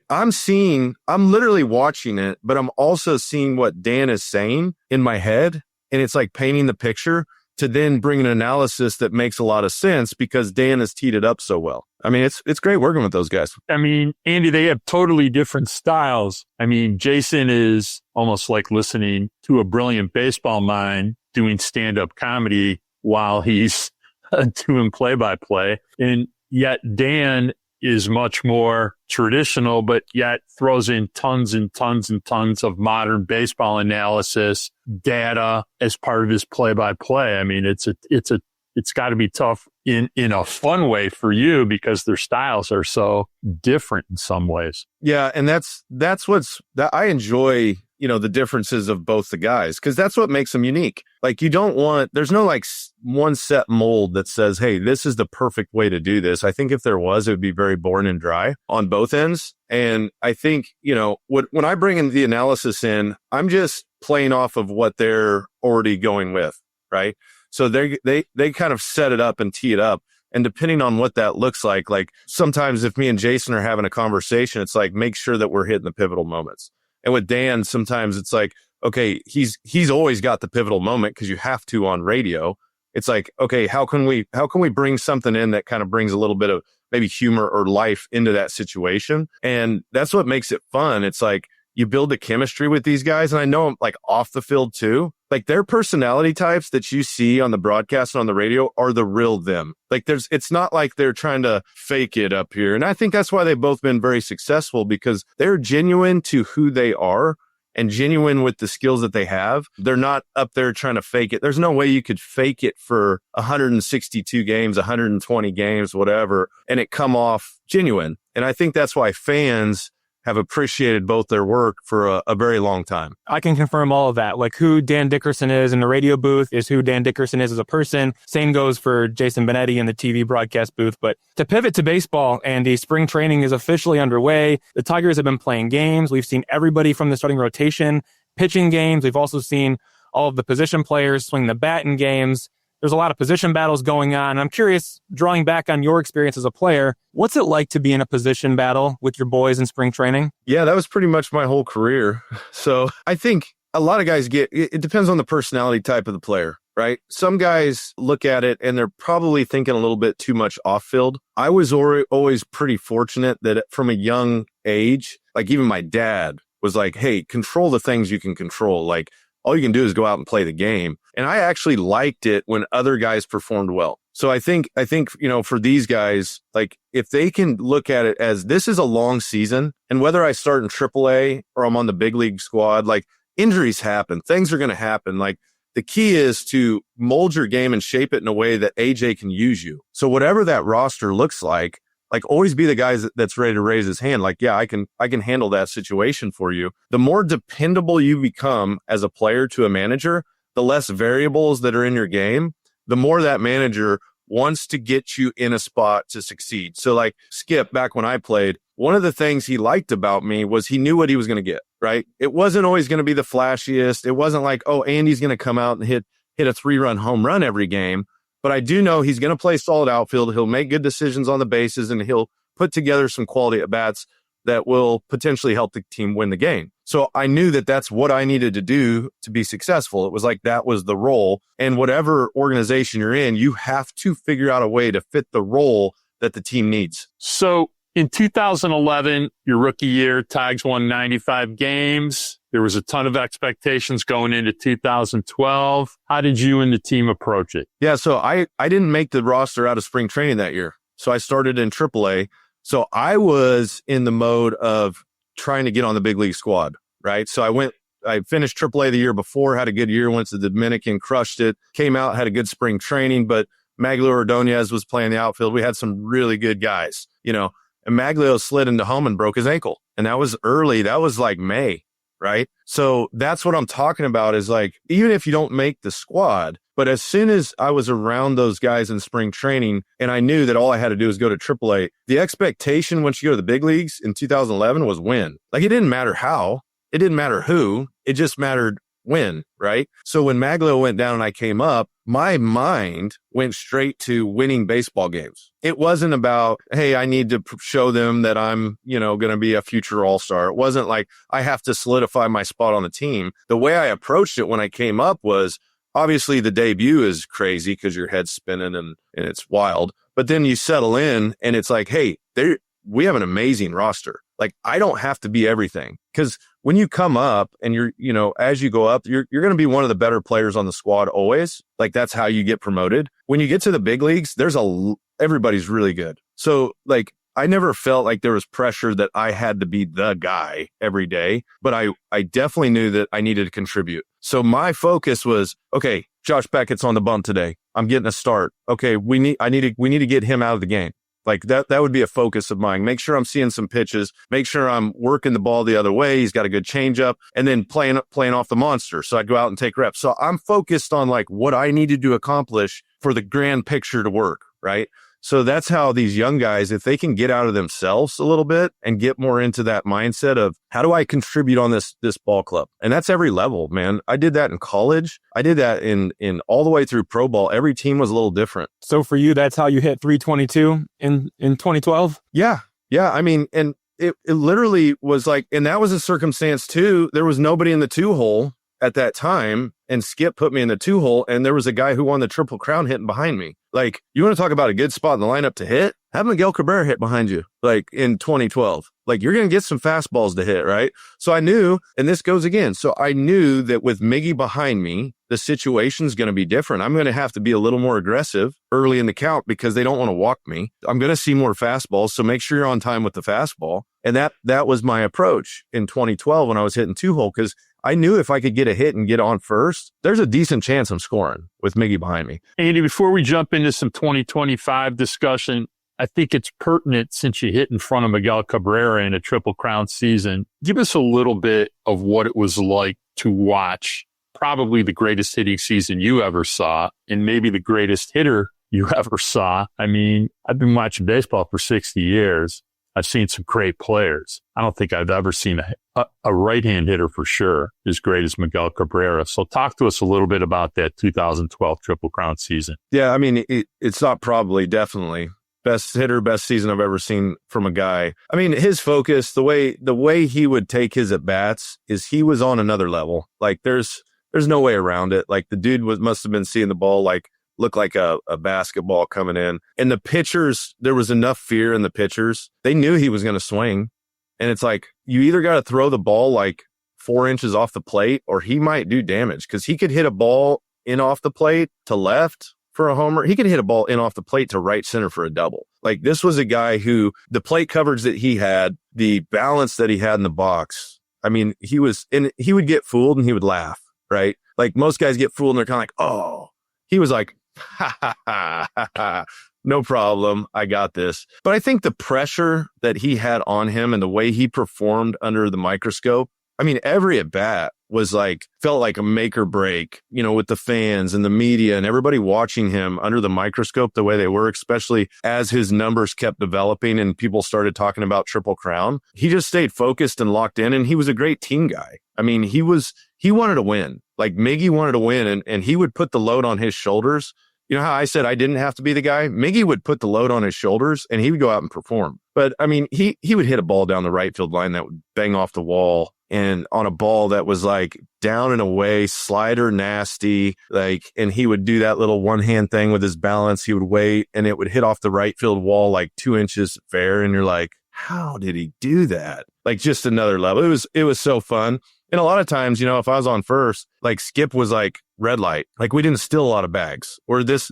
I'm literally watching it, but I'm also seeing what Dan is saying in my head. And it's like painting the picture to then bring an analysis that makes a lot of sense because Dan has teed it up so well. I mean, it's great working with those guys. I mean, Andy, they have totally different styles. I mean, Jason is almost like listening to a brilliant baseball mind doing stand-up comedy while he's doing play-by-play. And yet Dan is much more traditional, but yet throws in tons and tons and tons of modern baseball analysis, data as part of his play-by-play. I mean, it's got to be tough in a fun way for you because their styles are so different in some ways. Yeah, and that's I enjoy, the differences of both the guys because that's what makes them unique. Like there's no like one set mold that says, hey, this is the perfect way to do this. I think if there was, it would be very boring and dry on both ends. And I think, when I bring in the analysis in, I'm just playing off of what they're already going with, right? So they kind of set it up and tee it up. And depending on what that looks like sometimes if me and Jason are having a conversation, it's like, make sure that we're hitting the pivotal moments. And with Dan, sometimes it's like, okay, he's always got the pivotal moment because you have to on radio. It's like, okay, how can we bring something in that kind of brings a little bit of maybe humor or life into that situation? And that's what makes it fun. It's like you build a chemistry with these guys. And I know like off the field too, like their personality types that you see on the broadcast and on the radio are the real them. Like it's not like they're trying to fake it up here. And I think that's why they've both been very successful because they're genuine to who they are. and genuine with the skills that they have. They're not up there trying to fake it. There's no way you could fake it for 162 games, 120 games, whatever, and it come off genuine. And I think that's why fans have appreciated both their work for a very long time. I can confirm all of that. Like who Dan Dickerson is in the radio booth is who Dan Dickerson is as a person. Same goes for Jason Benetti in the TV broadcast booth. But to pivot to baseball, Andy, spring training is officially underway. The Tigers have been playing games. We've seen everybody from the starting rotation pitching games. We've also seen all of the position players swing the bat in games. There's a lot of position battles going on. I'm curious, drawing back on your experience as a player, what's it like to be in a position battle with your boys in spring training? Yeah, that was pretty much my whole career. So I think a lot of guys it depends on the personality type of the player, right? Some guys look at it and they're probably thinking a little bit too much off field. I was always pretty fortunate that from a young age, like even my dad was like, hey, control the things you can control. Like, all you can do is go out and play the game. And I actually liked it when other guys performed well. So I think, for these guys, like if they can look at it as this is a long season, and whether I start in AAA or I'm on the big league squad, like injuries happen, things are going to happen. Like the key is to mold your game and shape it in a way that AJ can use you. So whatever that roster looks like always be the guy that's ready to raise his hand. Like, yeah, I can handle that situation for you. The more dependable you become as a player to a manager, the less variables that are in your game, the more that manager wants to get you in a spot to succeed. So like Skip, back when I played, one of the things he liked about me was he knew what he was going to get, right? It wasn't always going to be the flashiest. It wasn't like, oh, Andy's going to come out and hit a 3-run home run every game. But I do know he's going to play solid outfield. He'll make good decisions on the bases, and he'll put together some quality at-bats that will potentially help the team win the game. So I knew that that's what I needed to do to be successful. It was like that was the role. And whatever organization you're in, you have to figure out a way to fit the role that the team needs. So in 2011, your rookie year, Tigers won 95 games. There was a ton of expectations going into 2012. How did you and the team approach it? Yeah, so I didn't make the roster out of spring training that year. So I started in AAA. So I was in the mode of trying to get on the big league squad, right? So I finished AAA the year before, had a good year, went to the Dominican, crushed it, came out, had a good spring training, but Maglio Ordonez was playing the outfield. We had some really good guys, and Maglio slid into home and broke his ankle. And that was early. That was like May. Right. So that's what I'm talking about is like, even if you don't make the squad, but as soon as I was around those guys in spring training and I knew that all I had to do was go to AAA, the expectation once you go to the big leagues in 2011 was win. Like it didn't matter how, it didn't matter who, it just mattered when, right? So when Maglio went down and I came up, my mind went straight to winning baseball games. It wasn't about, hey, I need to show them that I'm, going to be a future all-star. It wasn't like I have to solidify my spot on the team. The way I approached it when I came up was obviously the debut is crazy because your head's spinning and it's wild. But then you settle in and it's like, hey, we have an amazing roster. Like I don't have to be everything because when you come up and you're, as you go up, you're going to be one of the better players on the squad always. Like that's how you get promoted. When you get to the big leagues, everybody's really good. So like I never felt like there was pressure that I had to be the guy every day, but I definitely knew that I needed to contribute. So my focus was, okay, Josh Beckett's on the bump today. I'm getting a start. Okay, we need to get him out of the game. Like that would be a focus of mine. Make sure I'm seeing some pitches, make sure I'm working the ball the other way. He's got a good changeup and then playing off the monster. So I'd go out and take reps. So I'm focused on like what I needed to accomplish for the grand picture to work. Right. So that's how these young guys, if they can get out of themselves a little bit and get more into that mindset of how do I contribute on this ball club? And that's every level, man. I did that in college. I did that in all the way through pro ball. Every team was a little different. So for you, that's how you hit 322 in 2012? Yeah. Yeah. I mean, and it literally was like, and that was a circumstance too. There was nobody in the 2-hole at that time. And Skip put me in the 2-hole, and there was a guy who won the Triple Crown hitting behind me. Like, you want to talk about a good spot in the lineup to hit? Have Miguel Cabrera hit behind you, like in 2012. Like, you're going to get some fastballs to hit, right? So I knew, and this goes again. So I knew that with Miggy behind me, the situation's going to be different. I'm going to have to be a little more aggressive early in the count because they don't want to walk me. I'm going to see more fastballs, so make sure you're on time with the fastball. And that was my approach in 2012 when I was hitting 2-hole, because I knew if I could get a hit and get on first, there's a decent chance I'm scoring with Miggy behind me. Andy, before we jump into some 2025 discussion, I think it's pertinent since you hit in front of Miguel Cabrera in a Triple Crown season. Give us a little bit of what it was like to watch probably the greatest hitting season you ever saw and maybe the greatest hitter you ever saw. I mean, I've been watching baseball for 60 years. I've seen some great players. I don't think I've ever seen a right-hand hitter for sure as great as Miguel Cabrera. So talk to us a little bit about that 2012 Triple Crown season. Yeah, I mean, it's not probably, definitely. Best hitter, best season I've ever seen from a guy. I mean, his focus, the way he would take his at-bats is he was on another level. Like, there's no way around it. Like, the dude must have been seeing the ball look like a basketball coming in. And the pitchers, there was enough fear in the pitchers. They knew he was going to swing. And it's like, you either got to throw the ball like 4 inches off the plate or he might do damage because he could hit a ball in off the plate to left for a homer. He could hit a ball in off the plate to right center for a double. Like, this was a guy who the plate coverage that he had, the balance that he had in the box. I mean, he would get fooled and he would laugh, right? Like most guys get fooled and they're kind of like, oh, he was like, ha, ha, ha, ha, ha. No problem. I got this. But I think the pressure that he had on him and the way he performed under the microscope, I mean, every at bat was felt like a make or break, with the fans and the media and everybody watching him under the microscope the way they were, especially as his numbers kept developing and people started talking about Triple Crown. He just stayed focused and locked in, and he was a great team guy. I mean, he wanted to win. Like, Miggy wanted to win, and he would put the load on his shoulders. You know how I said I didn't have to be the guy? Miggy would put the load on his shoulders and he would go out and perform. But I mean, he would hit a ball down the right field line that would bang off the wall, and on a ball that was like down and away, slider nasty, and he would do that little one hand thing with his balance. He would wait and it would hit off the right field wall like 2 inches fair. And you're like, how did he do that? Like, just another level. It was so fun. And a lot of times, if I was on first, like Skip was like red light, like we didn't steal a lot of bags. Or this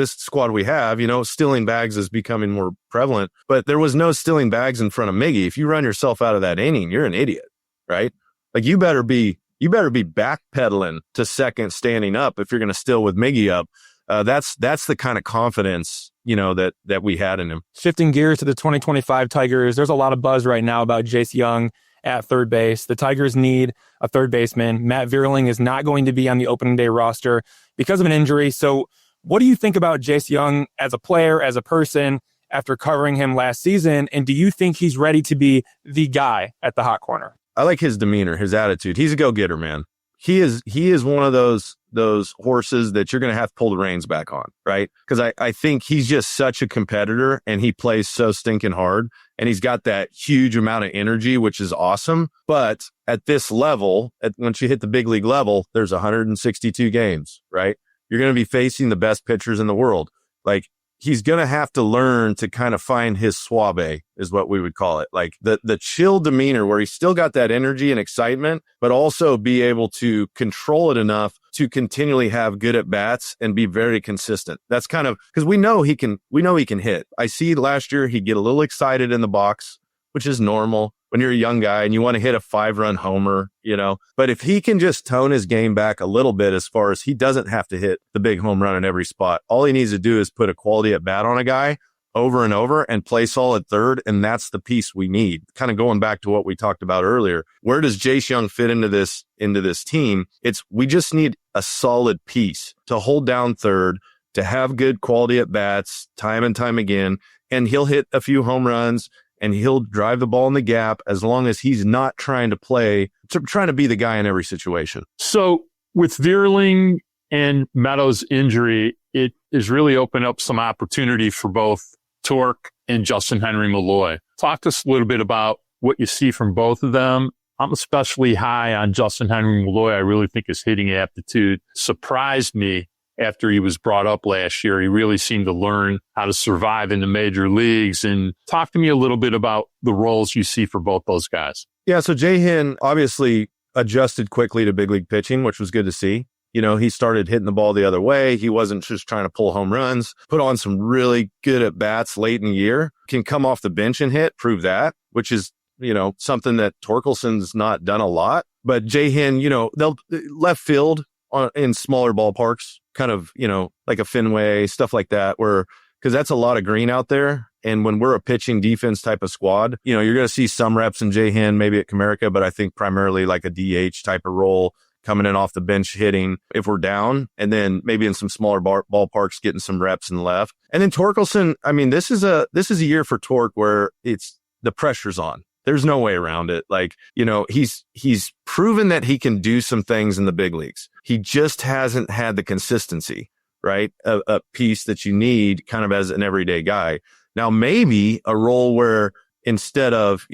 squad we have, stealing bags is becoming more prevalent, but there was no stealing bags in front of Miggy. If you run yourself out of that inning, you're an idiot, right? Like, you better be backpedaling to second, standing up if you're going to steal with Miggy up. That's the kind of confidence, that we had in him. Shifting gears to the 2025 Tigers, there's a lot of buzz right now about Jace Jung at third base. The Tigers need a third baseman. Matt Vierling is not going to be on the opening day roster because of an injury. So what do you think about Jace Jung as a player, as a person, after covering him last season? And do you think he's ready to be the guy at the hot corner? I like his demeanor, his attitude. He's a go-getter, man. He is one of those horses that you're going to have to pull the reins back on, right? Because I think he's just such a competitor and he plays so stinking hard and he's got that huge amount of energy, which is awesome. But at this level, once you hit the big league level, there's 162 games, right? You're going to be facing the best pitchers in the world. Like, he's going to have to learn to kind of find his suave, is what we would call it. Like the chill demeanor where he's still got that energy and excitement, but also be able to control it enough to continually have good at bats and be very consistent. That's kind of, because we know he can hit. I see last year he'd get a little excited in the box, which is normal when you're a young guy and you want to hit a 5-run homer, but if he can just tone his game back a little bit, as far as he doesn't have to hit the big home run in every spot, all he needs to do is put a quality at bat on a guy over and over and play solid third. And that's the piece we need. Kind of going back to what we talked about earlier. Where does Jace Jung fit into this team? We just need a solid piece to hold down third, to have good quality at bats time and time again. And he'll hit a few home runs and he'll drive the ball in the gap as long as he's not trying to be the guy in every situation. So with Vierling and Meadows' injury, it has really opened up some opportunity for both Torque and Justin Henry Malloy. Talk to us a little bit about what you see from both of them. I'm especially high on Justin Henry Malloy. I really think his hitting aptitude surprised me after he was brought up last year. He really seemed to learn how to survive in the major leagues. And talk to me a little bit about the roles you see for both those guys. Yeah, so Jay-Hin obviously adjusted quickly to big league pitching, which was good to see. He started hitting the ball the other way. He wasn't just trying to pull home runs, put on some really good at bats late in the year, can come off the bench and hit, prove that, which is, something that Torkelson's not done a lot. But Jahan, they'll left field in smaller ballparks, kind of, like a Fenway, stuff like that, because that's a lot of green out there. And when we're a pitching defense type of squad, you're going to see some reps in Jahan, maybe at Comerica, but I think primarily like a DH type of role, coming in off the bench hitting if we're down, and then maybe in some smaller ballparks getting some reps in left. And then Torkelson, I mean, this is a year for Tork where the pressure's on. There's no way around it. Like, he's proven that he can do some things in the big leagues. He just hasn't had the consistency, right? A piece that you need kind of as an everyday guy. Now, maybe a role where instead of,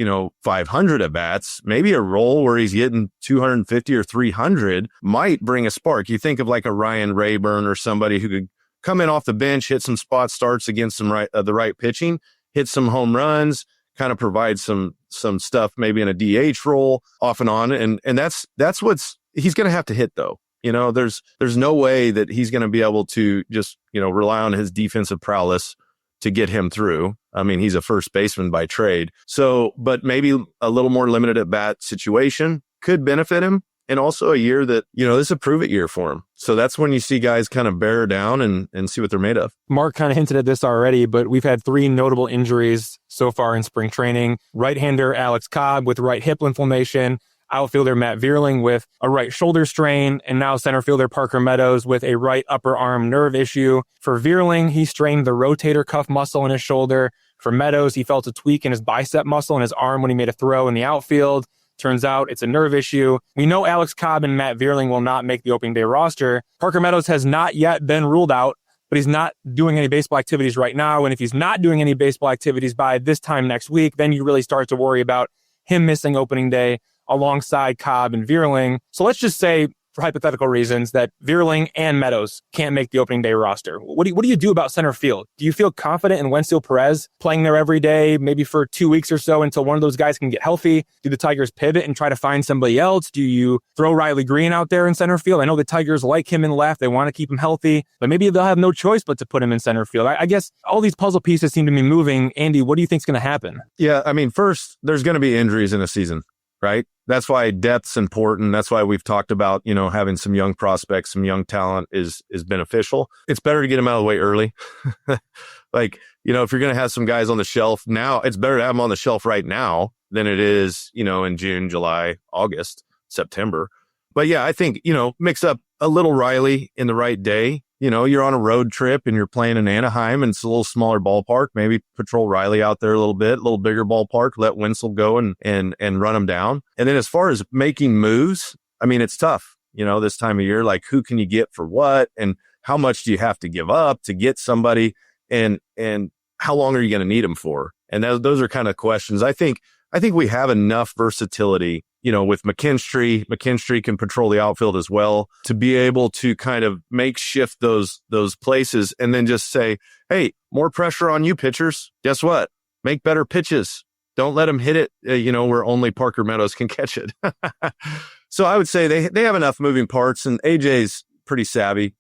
500 at bats, maybe a role where he's getting 250 or 300 might bring a spark. You think of like a Ryan Rayburn or somebody who could come in off the bench, hit some spot starts against some the right pitching, hit some home runs, kind of provide some stuff maybe in a DH role off and on. And that's what's he's going to have to hit though. There's no way that he's going to be able to just, rely on his defensive prowess to get him through. I mean, he's a first baseman by trade. So, but maybe a little more limited at bat situation could benefit him. And also a year that, this is a prove it year for him. So that's when you see guys kind of bear down and see what they're made of. Mark kind of hinted at this already, but we've had 3 notable injuries so far in spring training. Right-hander Alex Cobb with right hip inflammation, outfielder Matt Vierling with a right shoulder strain, and now center fielder Parker Meadows with a right upper arm nerve issue. For Vierling, he strained the rotator cuff muscle in his shoulder. For Meadows, he felt a tweak in his bicep muscle in his arm when he made a throw in the outfield. Turns out it's a nerve issue. We know Alex Cobb and Matt Vierling will not make the opening day roster. Parker Meadows has not yet been ruled out, but he's not doing any baseball activities right now. And if he's not doing any baseball activities by this time next week, then you really start to worry about him missing opening day alongside Cobb and Vierling. So let's just say, for hypothetical reasons, that Vierling and Meadows can't make the opening day roster. What do you do about center field? Do you feel confident in Wenceel Perez playing there every day, maybe for 2 weeks or so until one of those guys can get healthy? Do the Tigers pivot and try to find somebody else? Do you throw Riley Green out there in center field? I know the Tigers like him in left. They want to keep him healthy, but maybe they'll have no choice but to put him in center field. I guess all these puzzle pieces seem to be moving. Andy, what do you think is going to happen? Yeah, I mean, first, there's going to be injuries in a season, right? That's why depth's important. That's why we've talked about, having some young prospects, some young talent is beneficial. It's better to get them out of the way early. Like, if you're going to have some guys on the shelf now, it's better to have them on the shelf right now than it is, in June, July, August, September. But yeah, I think, mix up a little Riley in the right day. You're on a road trip and you're playing in Anaheim and it's a little smaller ballpark. Maybe patrol Riley out there a little bit, a little bigger ballpark, let Wenceel go and run him down. And then as far as making moves, I mean, it's tough, this time of year, like who can you get for what and how much do you have to give up to get somebody and how long are you going to need them for? And those are kind of questions. I think we have enough versatility, with McKinstry. McKinstry can patrol the outfield as well to be able to kind of makeshift those places and then just say, hey, more pressure on you pitchers. Guess what? Make better pitches. Don't let them hit it, where only Parker Meadows can catch it. So I would say they have enough moving parts, and AJ's pretty savvy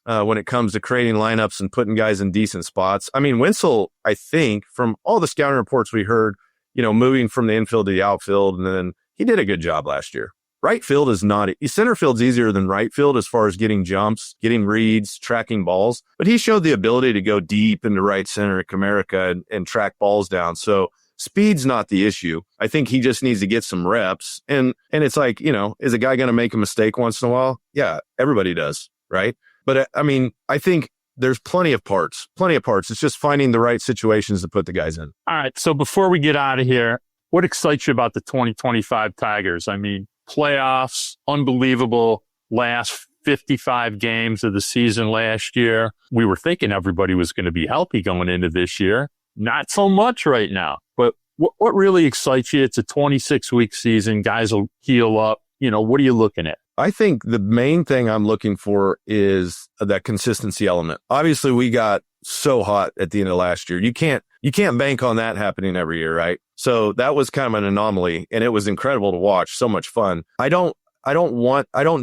when it comes to creating lineups and putting guys in decent spots. I mean, Wenceel, I think, from all the scouting reports we heard, moving from the infield to the outfield, and then he did a good job last year. Right field is not, center field's easier than right field as far as getting jumps, getting reads, tracking balls, but he showed the ability to go deep into right center at Comerica and track balls down. So speed's not the issue. I think he just needs to get some reps. And it's like, is a guy going to make a mistake once in a while? Yeah, everybody does, right? But I mean, I think there's plenty of parts. It's just finding the right situations to put the guys in. All right. So before we get out of here, what excites you about the 2025 Tigers? I mean, playoffs, unbelievable last 55 games of the season last year. We were thinking everybody was going to be healthy going into this year. Not so much right now. But what really excites you? It's a 26-week season. Guys will heal up. What are you looking at? I think the main thing I'm looking for is that consistency element. Obviously, we got so hot at the end of last year. You can't bank on that happening every year, right? So that was kind of an anomaly, and it was incredible to watch. So much fun. I don't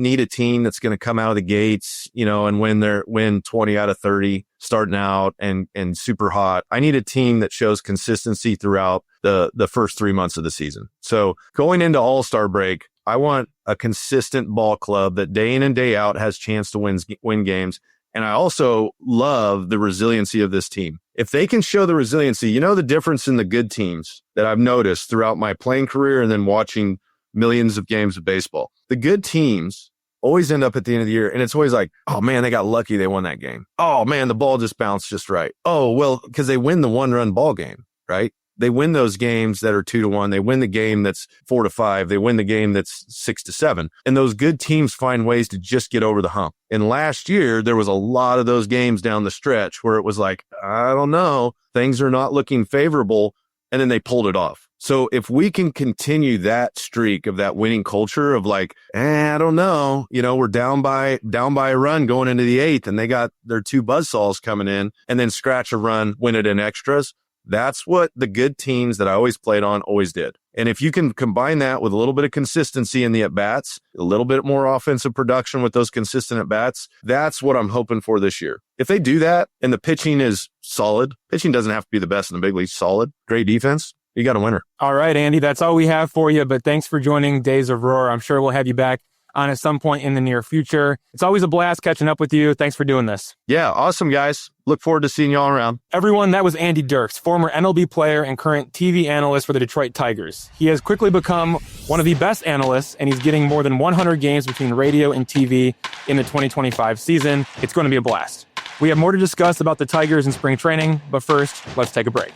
need a team that's going to come out of the gates, and win 20 out of 30 starting out and super hot. I need a team that shows consistency throughout the first 3 months of the season. So going into All-Star break, I want a consistent ball club that day in and day out has chance to win games. And I also love the resiliency of this team. If they can show the resiliency, you know, the difference in the good teams that I've noticed throughout my playing career and then watching millions of games of baseball. The good teams always end up at the end of the year, and it's always like, oh man, they got lucky, they won that game. Oh man, the ball just bounced just right. Oh, well, because they win the 1-run ball game, right? They win those games that are 2-1. They win the game that's 4-5. They win the game that's 6-7. And those good teams find ways to just get over the hump. And last year, there was a lot of those games down the stretch where it was like, I don't know, things are not looking favorable. And then they pulled it off. So if we can continue that streak of that winning culture of like, I don't know, you know, we're down by a run going into the 8th and they got their 2 buzzsaws coming in and then scratch a run, win it in extras. That's what the good teams that I always played on always did. And if you can combine that with a little bit of consistency in the at-bats, a little bit more offensive production with those consistent at-bats, that's what I'm hoping for this year. If they do that and the pitching is solid, pitching doesn't have to be the best in the big leagues, solid, great defense, you got a winner. All right, Andy, that's all we have for you, but thanks for joining Days of Roar. I'm sure we'll have you back on at some point in the near future. It's always a blast catching up with you. Thanks for doing this. Yeah, awesome, guys. Look forward to seeing y'all around. Everyone, that was Andy Dirks, former MLB player and current TV analyst for the Detroit Tigers. He has quickly become one of the best analysts, and he's getting more than 100 games between radio and TV in the 2025 season. It's going to be a blast. We have more to discuss about the Tigers in spring training, but first, let's take a break.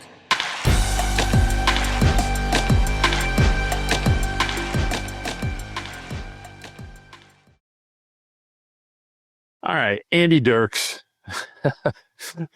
All right, Andy Dirks.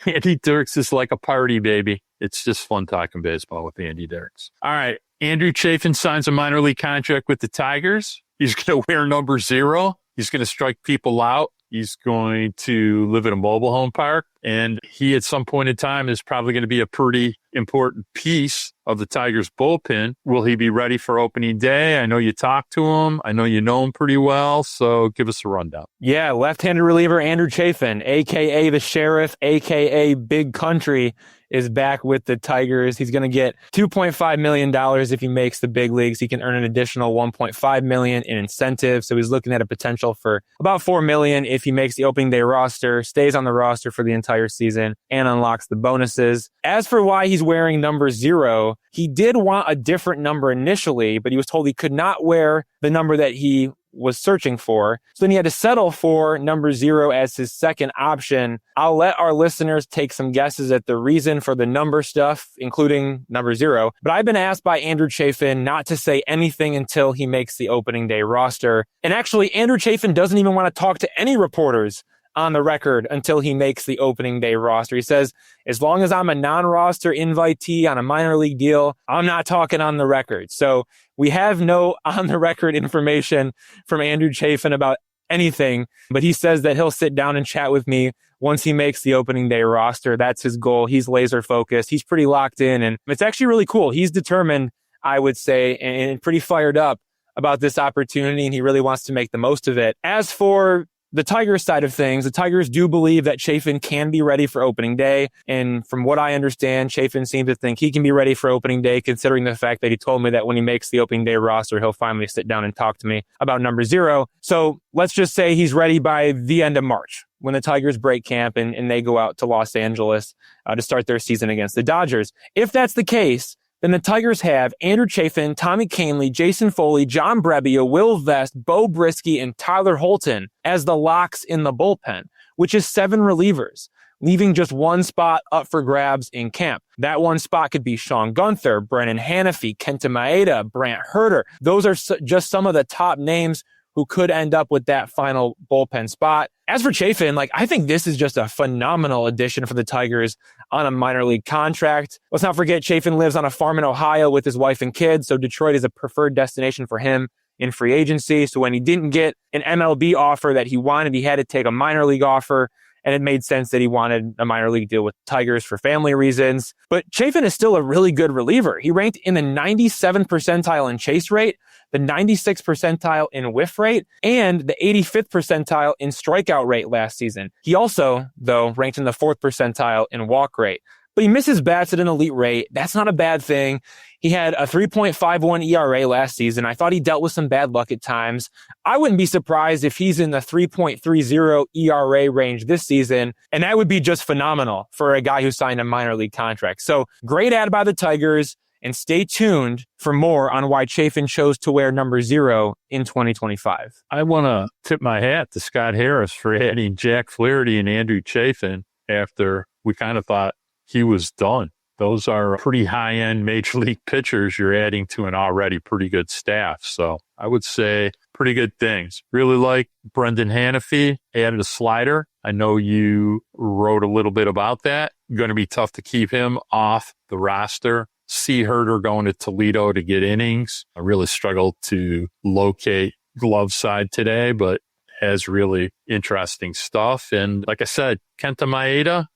Andy Dirks is like a party, baby. It's just fun talking baseball with Andy Dirks. All right, Andrew Chafin signs a minor league contract with the Tigers. He's going to wear number 0. He's going to strike people out. He's going to live in a mobile home park. And he, at some point in time, is probably going to be a pretty important piece of the Tigers bullpen. Will he be ready for opening day? I know you talked to him. I know you know him pretty well. So give us a rundown. Yeah, left-handed reliever Andrew Chafin, a.k.a. the Sheriff, a.k.a. Big Country, is back with the Tigers. He's going to get $2.5 million if he makes the big leagues. He can earn an additional $1.5 million in incentives. So he's looking at a potential for about $4 million if he makes the opening day roster, stays on the roster for the entire season, and unlocks the bonuses. As for why he's wearing number 0, he did want a different number initially, but he was told he could not wear the number that he was searching for. So then he had to settle for number 0 as his second option. I'll let our listeners take some guesses at the reason for the number stuff, including number 0. But I've been asked by Andrew Chafin not to say anything until he makes the opening day roster. And actually, Andrew Chafin doesn't even want to talk to any reporters on the record until he makes the opening day roster. He says, as long as I'm a non-roster invitee on a minor league deal, I'm not talking on the record. So we have no on-the-record information from Andrew Chafin about anything, but he says that he'll sit down and chat with me once he makes the opening day roster. That's his goal. He's laser focused. He's pretty locked in, and it's actually really cool. He's determined, I would say, and pretty fired up about this opportunity, and he really wants to make the most of it. As for the Tigers side of things, the Tigers do believe that Chafin can be ready for opening day. And from what I understand, Chafin seems to think he can be ready for opening day, considering the fact that he told me that when he makes the opening day roster, he'll finally sit down and talk to me about number 0. So let's just say he's ready by the end of March when the Tigers break camp and they go out to Los Angeles to start their season against the Dodgers. If that's the case, then the Tigers have Andrew Chafin, Tommy Kahnle, Jason Foley, John Brebbia, Will Vest, Bo Brisky, and Tyler Holton as the locks in the bullpen, which is 7 relievers, leaving just one spot up for grabs in camp. That one spot could be Sean Gunther, Brennan Hanafy, Kenta Maeda, Brant Herter. Those are just some of the top names who could end up with that final bullpen spot. As for Chafin, I think this is just a phenomenal addition for the Tigers on a minor league contract. Let's not forget Chafin lives on a farm in Ohio with his wife and kids, so Detroit is a preferred destination for him in free agency. So when he didn't get an MLB offer that he wanted, he had to take a minor league offer, and it made sense that he wanted a minor league deal with Tigers for family reasons. But Chafin is still a really good reliever. He ranked in the 97th percentile in chase rate, the 96th percentile in whiff rate, and the 85th percentile in strikeout rate last season. He also, though, ranked in the 4th percentile in walk rate. but he misses bats at an elite rate. That's not a bad thing. He had a 3.51 ERA last season. I thought he dealt with some bad luck at times. I wouldn't be surprised if he's in the 3.30 ERA range this season, and that would be just phenomenal for a guy who signed a minor league contract. So great ad by the Tigers, and stay tuned for more on why Chafin chose to wear number 0 in 2025. I want to tip my hat to Scott Harris for adding Jack Flaherty and Andrew Chafin after we kind of thought he was done. Those are pretty high-end major league pitchers you're adding to an already pretty good staff. So I would say pretty good things. Really like Brendan Hanafy, added a slider. I know you wrote a little bit about that. Going to be tough to keep him off the roster. Herder going to Toledo to get innings. I really struggled to locate glove side today, but has really interesting stuff. And like I said, Kenta Maeda,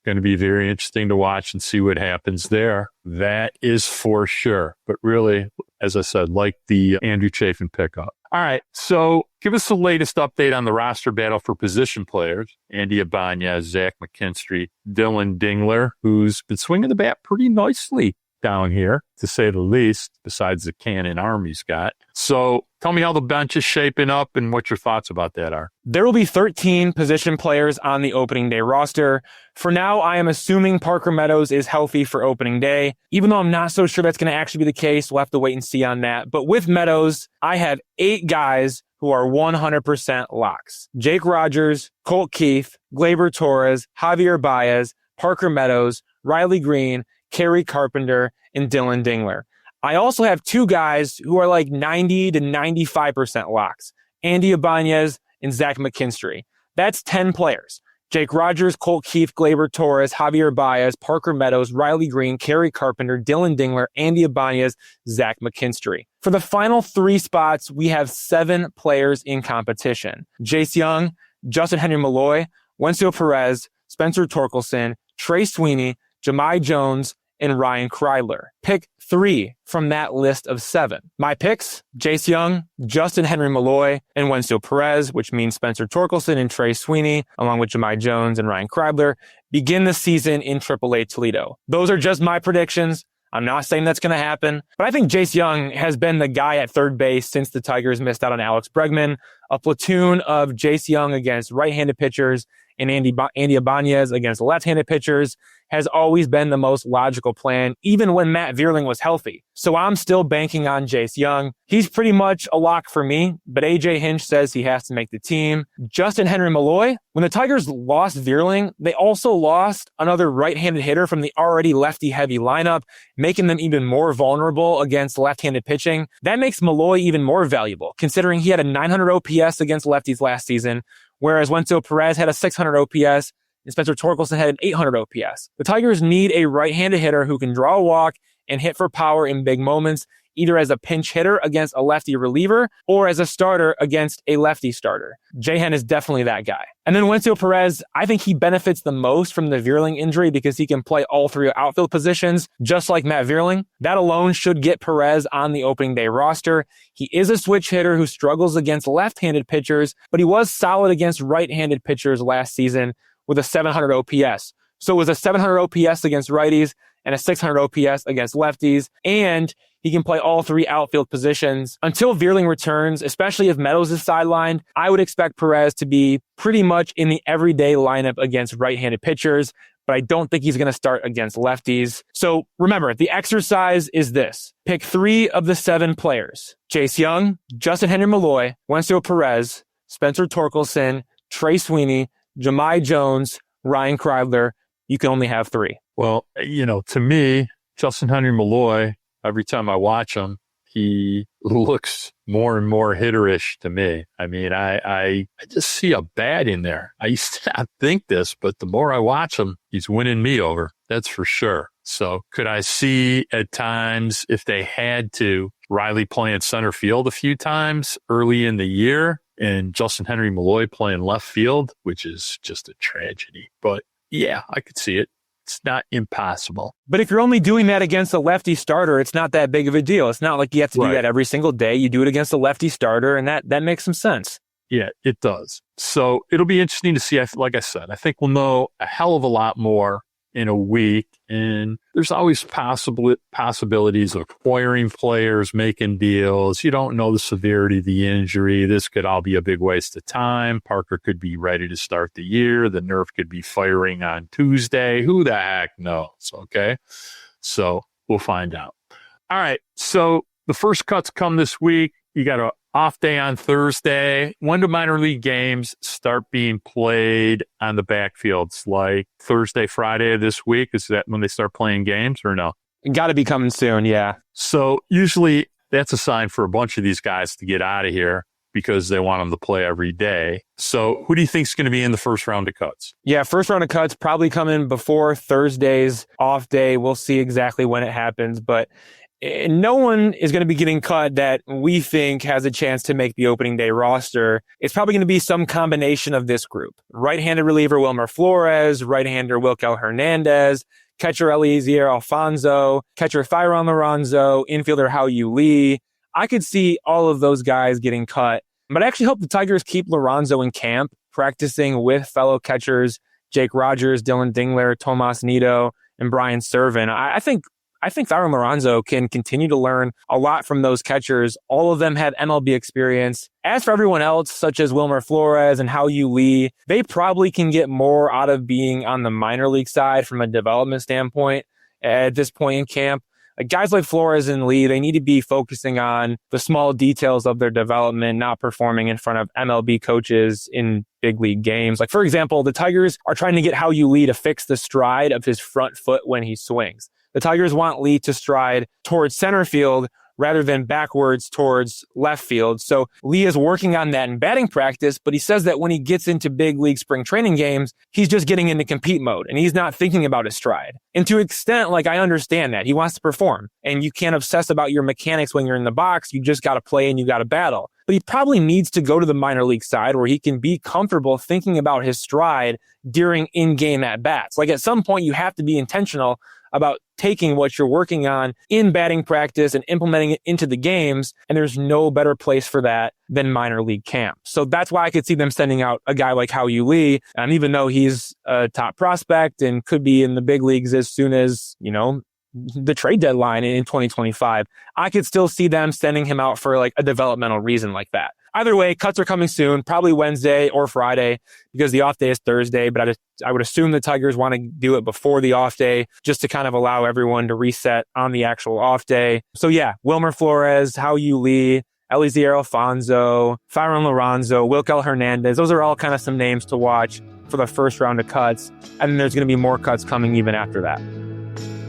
going to be very interesting to watch and see what happens there. That is for sure. But really, as I said, like the Andrew Chafin pickup. All right, so give us the latest update on the roster battle for position players. Andy Ibanez, Zach McKinstry, Dylan Dingler, who's been swinging the bat pretty nicely down here, to say the least, besides the cannon arm he's got. So tell me how the bench is shaping up and what your thoughts about that are. There will be 13 position players on the opening day roster. For now, I am assuming Parker Meadows is healthy for opening day. Even though I'm not so sure that's going to actually be the case, we'll have to wait and see on that. But with Meadows, I have 8 guys who are 100% locks. Jake Rogers, Colt Keith, Gleyber Torres, Javier Baez, Parker Meadows, Riley Green, Kerry Carpenter, and Dylan Dingler. I also have 2 guys who are like 90 to 95% locks. Andy Ibanez and Zach McKinstry. That's 10 players. Jake Rogers, Colt Keith, Gleyber Torres, Javier Baez, Parker Meadows, Riley Green, Kerry Carpenter, Dylan Dingler, Andy Ibanez, Zach McKinstry. For the final 3 spots, we have 7 players in competition. Jace Jung, Justin Henry Malloy, Wencio Perez, Spencer Torkelson, Trey Sweeney, Jahmai Jones, and Ryan Kreidler. Pick 3 from that list of 7. My picks, Jace Jung, Justin Henry Malloy, and Wencio Perez, which means Spencer Torkelson and Trey Sweeney, along with Jahmai Jones and Ryan Kreidler, begin the season in AAA Toledo. Those are just my predictions. I'm not saying that's going to happen, but I think Jace Jung has been the guy at third base since the Tigers missed out on Alex Bregman. A platoon of Jace Jung against right-handed pitchers and Andy Ibanez against left-handed pitchers has always been the most logical plan, even when Matt Vierling was healthy. So I'm still banking on Jace Jung. He's pretty much a lock for me, but AJ Hinch says he has to make the team. Justin Henry Malloy, when the Tigers lost Vierling, they also lost another right-handed hitter from the already lefty-heavy lineup, making them even more vulnerable against left-handed pitching. That makes Malloy even more valuable, considering he had a 900 OPS against lefties last season, whereas Wencio Perez had a 600 OPS, and Spencer Torkelson had an 800 OPS. The Tigers need a right-handed hitter who can draw a walk and hit for power in big moments, either as a pinch hitter against a lefty reliever or as a starter against a lefty starter. Jahan is definitely that guy. And then Wencio Perez, I think he benefits the most from the Vierling injury because he can play all 3 outfield positions, just like Matt Vierling. That alone should get Perez on the opening day roster. He is a switch hitter who struggles against left-handed pitchers, but he was solid against right-handed pitchers last season with a 700 OPS. So it was a 700 OPS against righties and a 600 OPS against lefties, and he can play all 3 outfield positions. Until Vierling returns, especially if Meadows is sidelined, I would expect Perez to be pretty much in the everyday lineup against right-handed pitchers, but I don't think he's going to start against lefties. So remember, the exercise is this. Pick 3 of the 7 players. Jace Jung, Justin Henry Malloy, Wencio Perez, Spencer Torkelson, Trey Sweeney, Jahmai Jones, Ryan Kreidler. You can only have 3. Well, to me, Justin Henry Malloy, every time I watch him, he looks more and more hitterish to me. I mean, I just see a bat in there. I used to not think this, but the more I watch him, he's winning me over. That's for sure. So could I see at times, if they had to, Riley playing center field a few times early in the year and Justin Henry Malloy playing left field, which is just a tragedy. But yeah, I could see it. It's not impossible. But if you're only doing that against a lefty starter, it's not that big of a deal. It's not like you have to do that every single day. You do it against a lefty starter, and that makes some sense. Yeah, it does. So it'll be interesting to see. Like I said, I think we'll know a hell of a lot more in a week, and there's always possibilities of acquiring players, making deals. You don't know the severity of the injury. This could all be a big waste of time. Parker could be ready to start the year. The nerve could be firing on Tuesday. Who the heck knows? Okay. So we'll find out. All right. So the first cuts come this week. You got an off day on Thursday. When do minor league games start being played on the backfields? Like Thursday, Friday of this week? Is that when they start playing games or no? Got to be coming soon, yeah. So usually that's a sign for a bunch of these guys to get out of here because they want them to play every day. So who do you think is going to be in the first round of cuts? Yeah, first round of cuts probably coming before Thursday's off day. We'll see exactly when it happens, but no one is going to be getting cut that we think has a chance to make the opening day roster. It's probably going to be some combination of this group. Right-handed reliever Wilmer Flores, right-hander Wilkel Hernandez, catcher Eliezer Alfonso, catcher Thyron Lorenzo, infielder Hao-Yu Lee. I could see all of those guys getting cut, but I actually hope the Tigers keep Lorenzo in camp, practicing with fellow catchers Jake Rogers, Dylan Dingler, Tomas Nido, and Brian Servin. I think Thyron Lorenzo can continue to learn a lot from those catchers. All of them have MLB experience. As for everyone else, such as Wilmer Flores and Hao-Yu Lee, they probably can get more out of being on the minor league side from a development standpoint at this point in camp. Guys like Flores and Lee, they need to be focusing on the small details of their development, not performing in front of MLB coaches in big league games. Like, for example, the Tigers are trying to get Hao-Yu Lee to fix the stride of his front foot when he swings. The Tigers want Lee to stride towards center field rather than backwards towards left field. So Lee is working on that in batting practice, but he says that when he gets into big league spring training games, he's just getting into compete mode and he's not thinking about his stride. And to an extent, like, I understand that. He wants to perform and you can't obsess about your mechanics when you're in the box. You just got to play and you got to battle. But he probably needs to go to the minor league side where he can be comfortable thinking about his stride during in-game at-bats. Like, at some point, you have to be intentional about taking what you're working on in batting practice and implementing it into the games. And there's no better place for that than minor league camp. So that's why I could see them sending out a guy like Hao-Yu Lee. And even though he's a top prospect and could be in the big leagues as soon as, the trade deadline in 2025, I could still see them sending him out for like a developmental reason like that. Either way, cuts are coming soon, probably Wednesday or Friday because the off day is Thursday, but I would assume the Tigers want to do it before the off day just to kind of allow everyone to reset on the actual off day. So yeah, Wilmer Flores, Hao-Yu Lee, Eliezer Alfonso, Thyron Lorenzo, Wilkel Hernandez. Those are all kind of some names to watch for the first round of cuts. And then there's going to be more cuts coming even after that.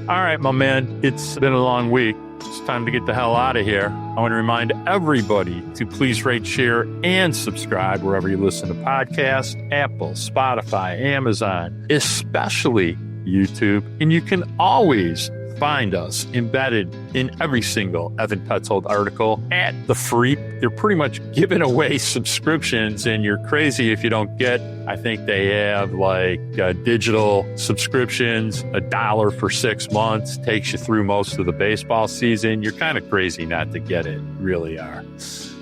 All right, my man, it's been a long week. It's time to get the hell out of here. I want to remind everybody to please rate, share, and subscribe wherever you listen to podcasts, Apple, Spotify, Amazon, especially YouTube. And you can always find us embedded in every single Evan Petzold article at the free. They're pretty much giving away subscriptions, and you're crazy if you don't get. I think they have like digital subscriptions, $1 for 6 months, takes you through most of the baseball season. You're kind of crazy not to get it, you really are.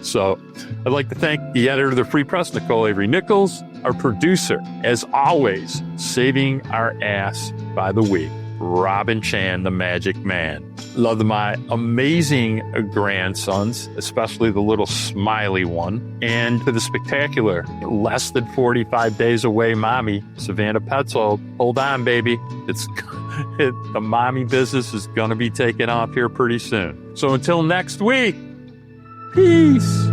So I'd like to thank the editor of the Free Press, Nicole Avery Nichols, our producer, as always, saving our ass by the week, Robin Chan, the Magic Man. Love my amazing grandsons, especially the little smiley one, and to the spectacular, less than 45 days away mommy, Savannah Petzold. Hold on, baby. The mommy business is going to be taking off here pretty soon. So until next week, peace.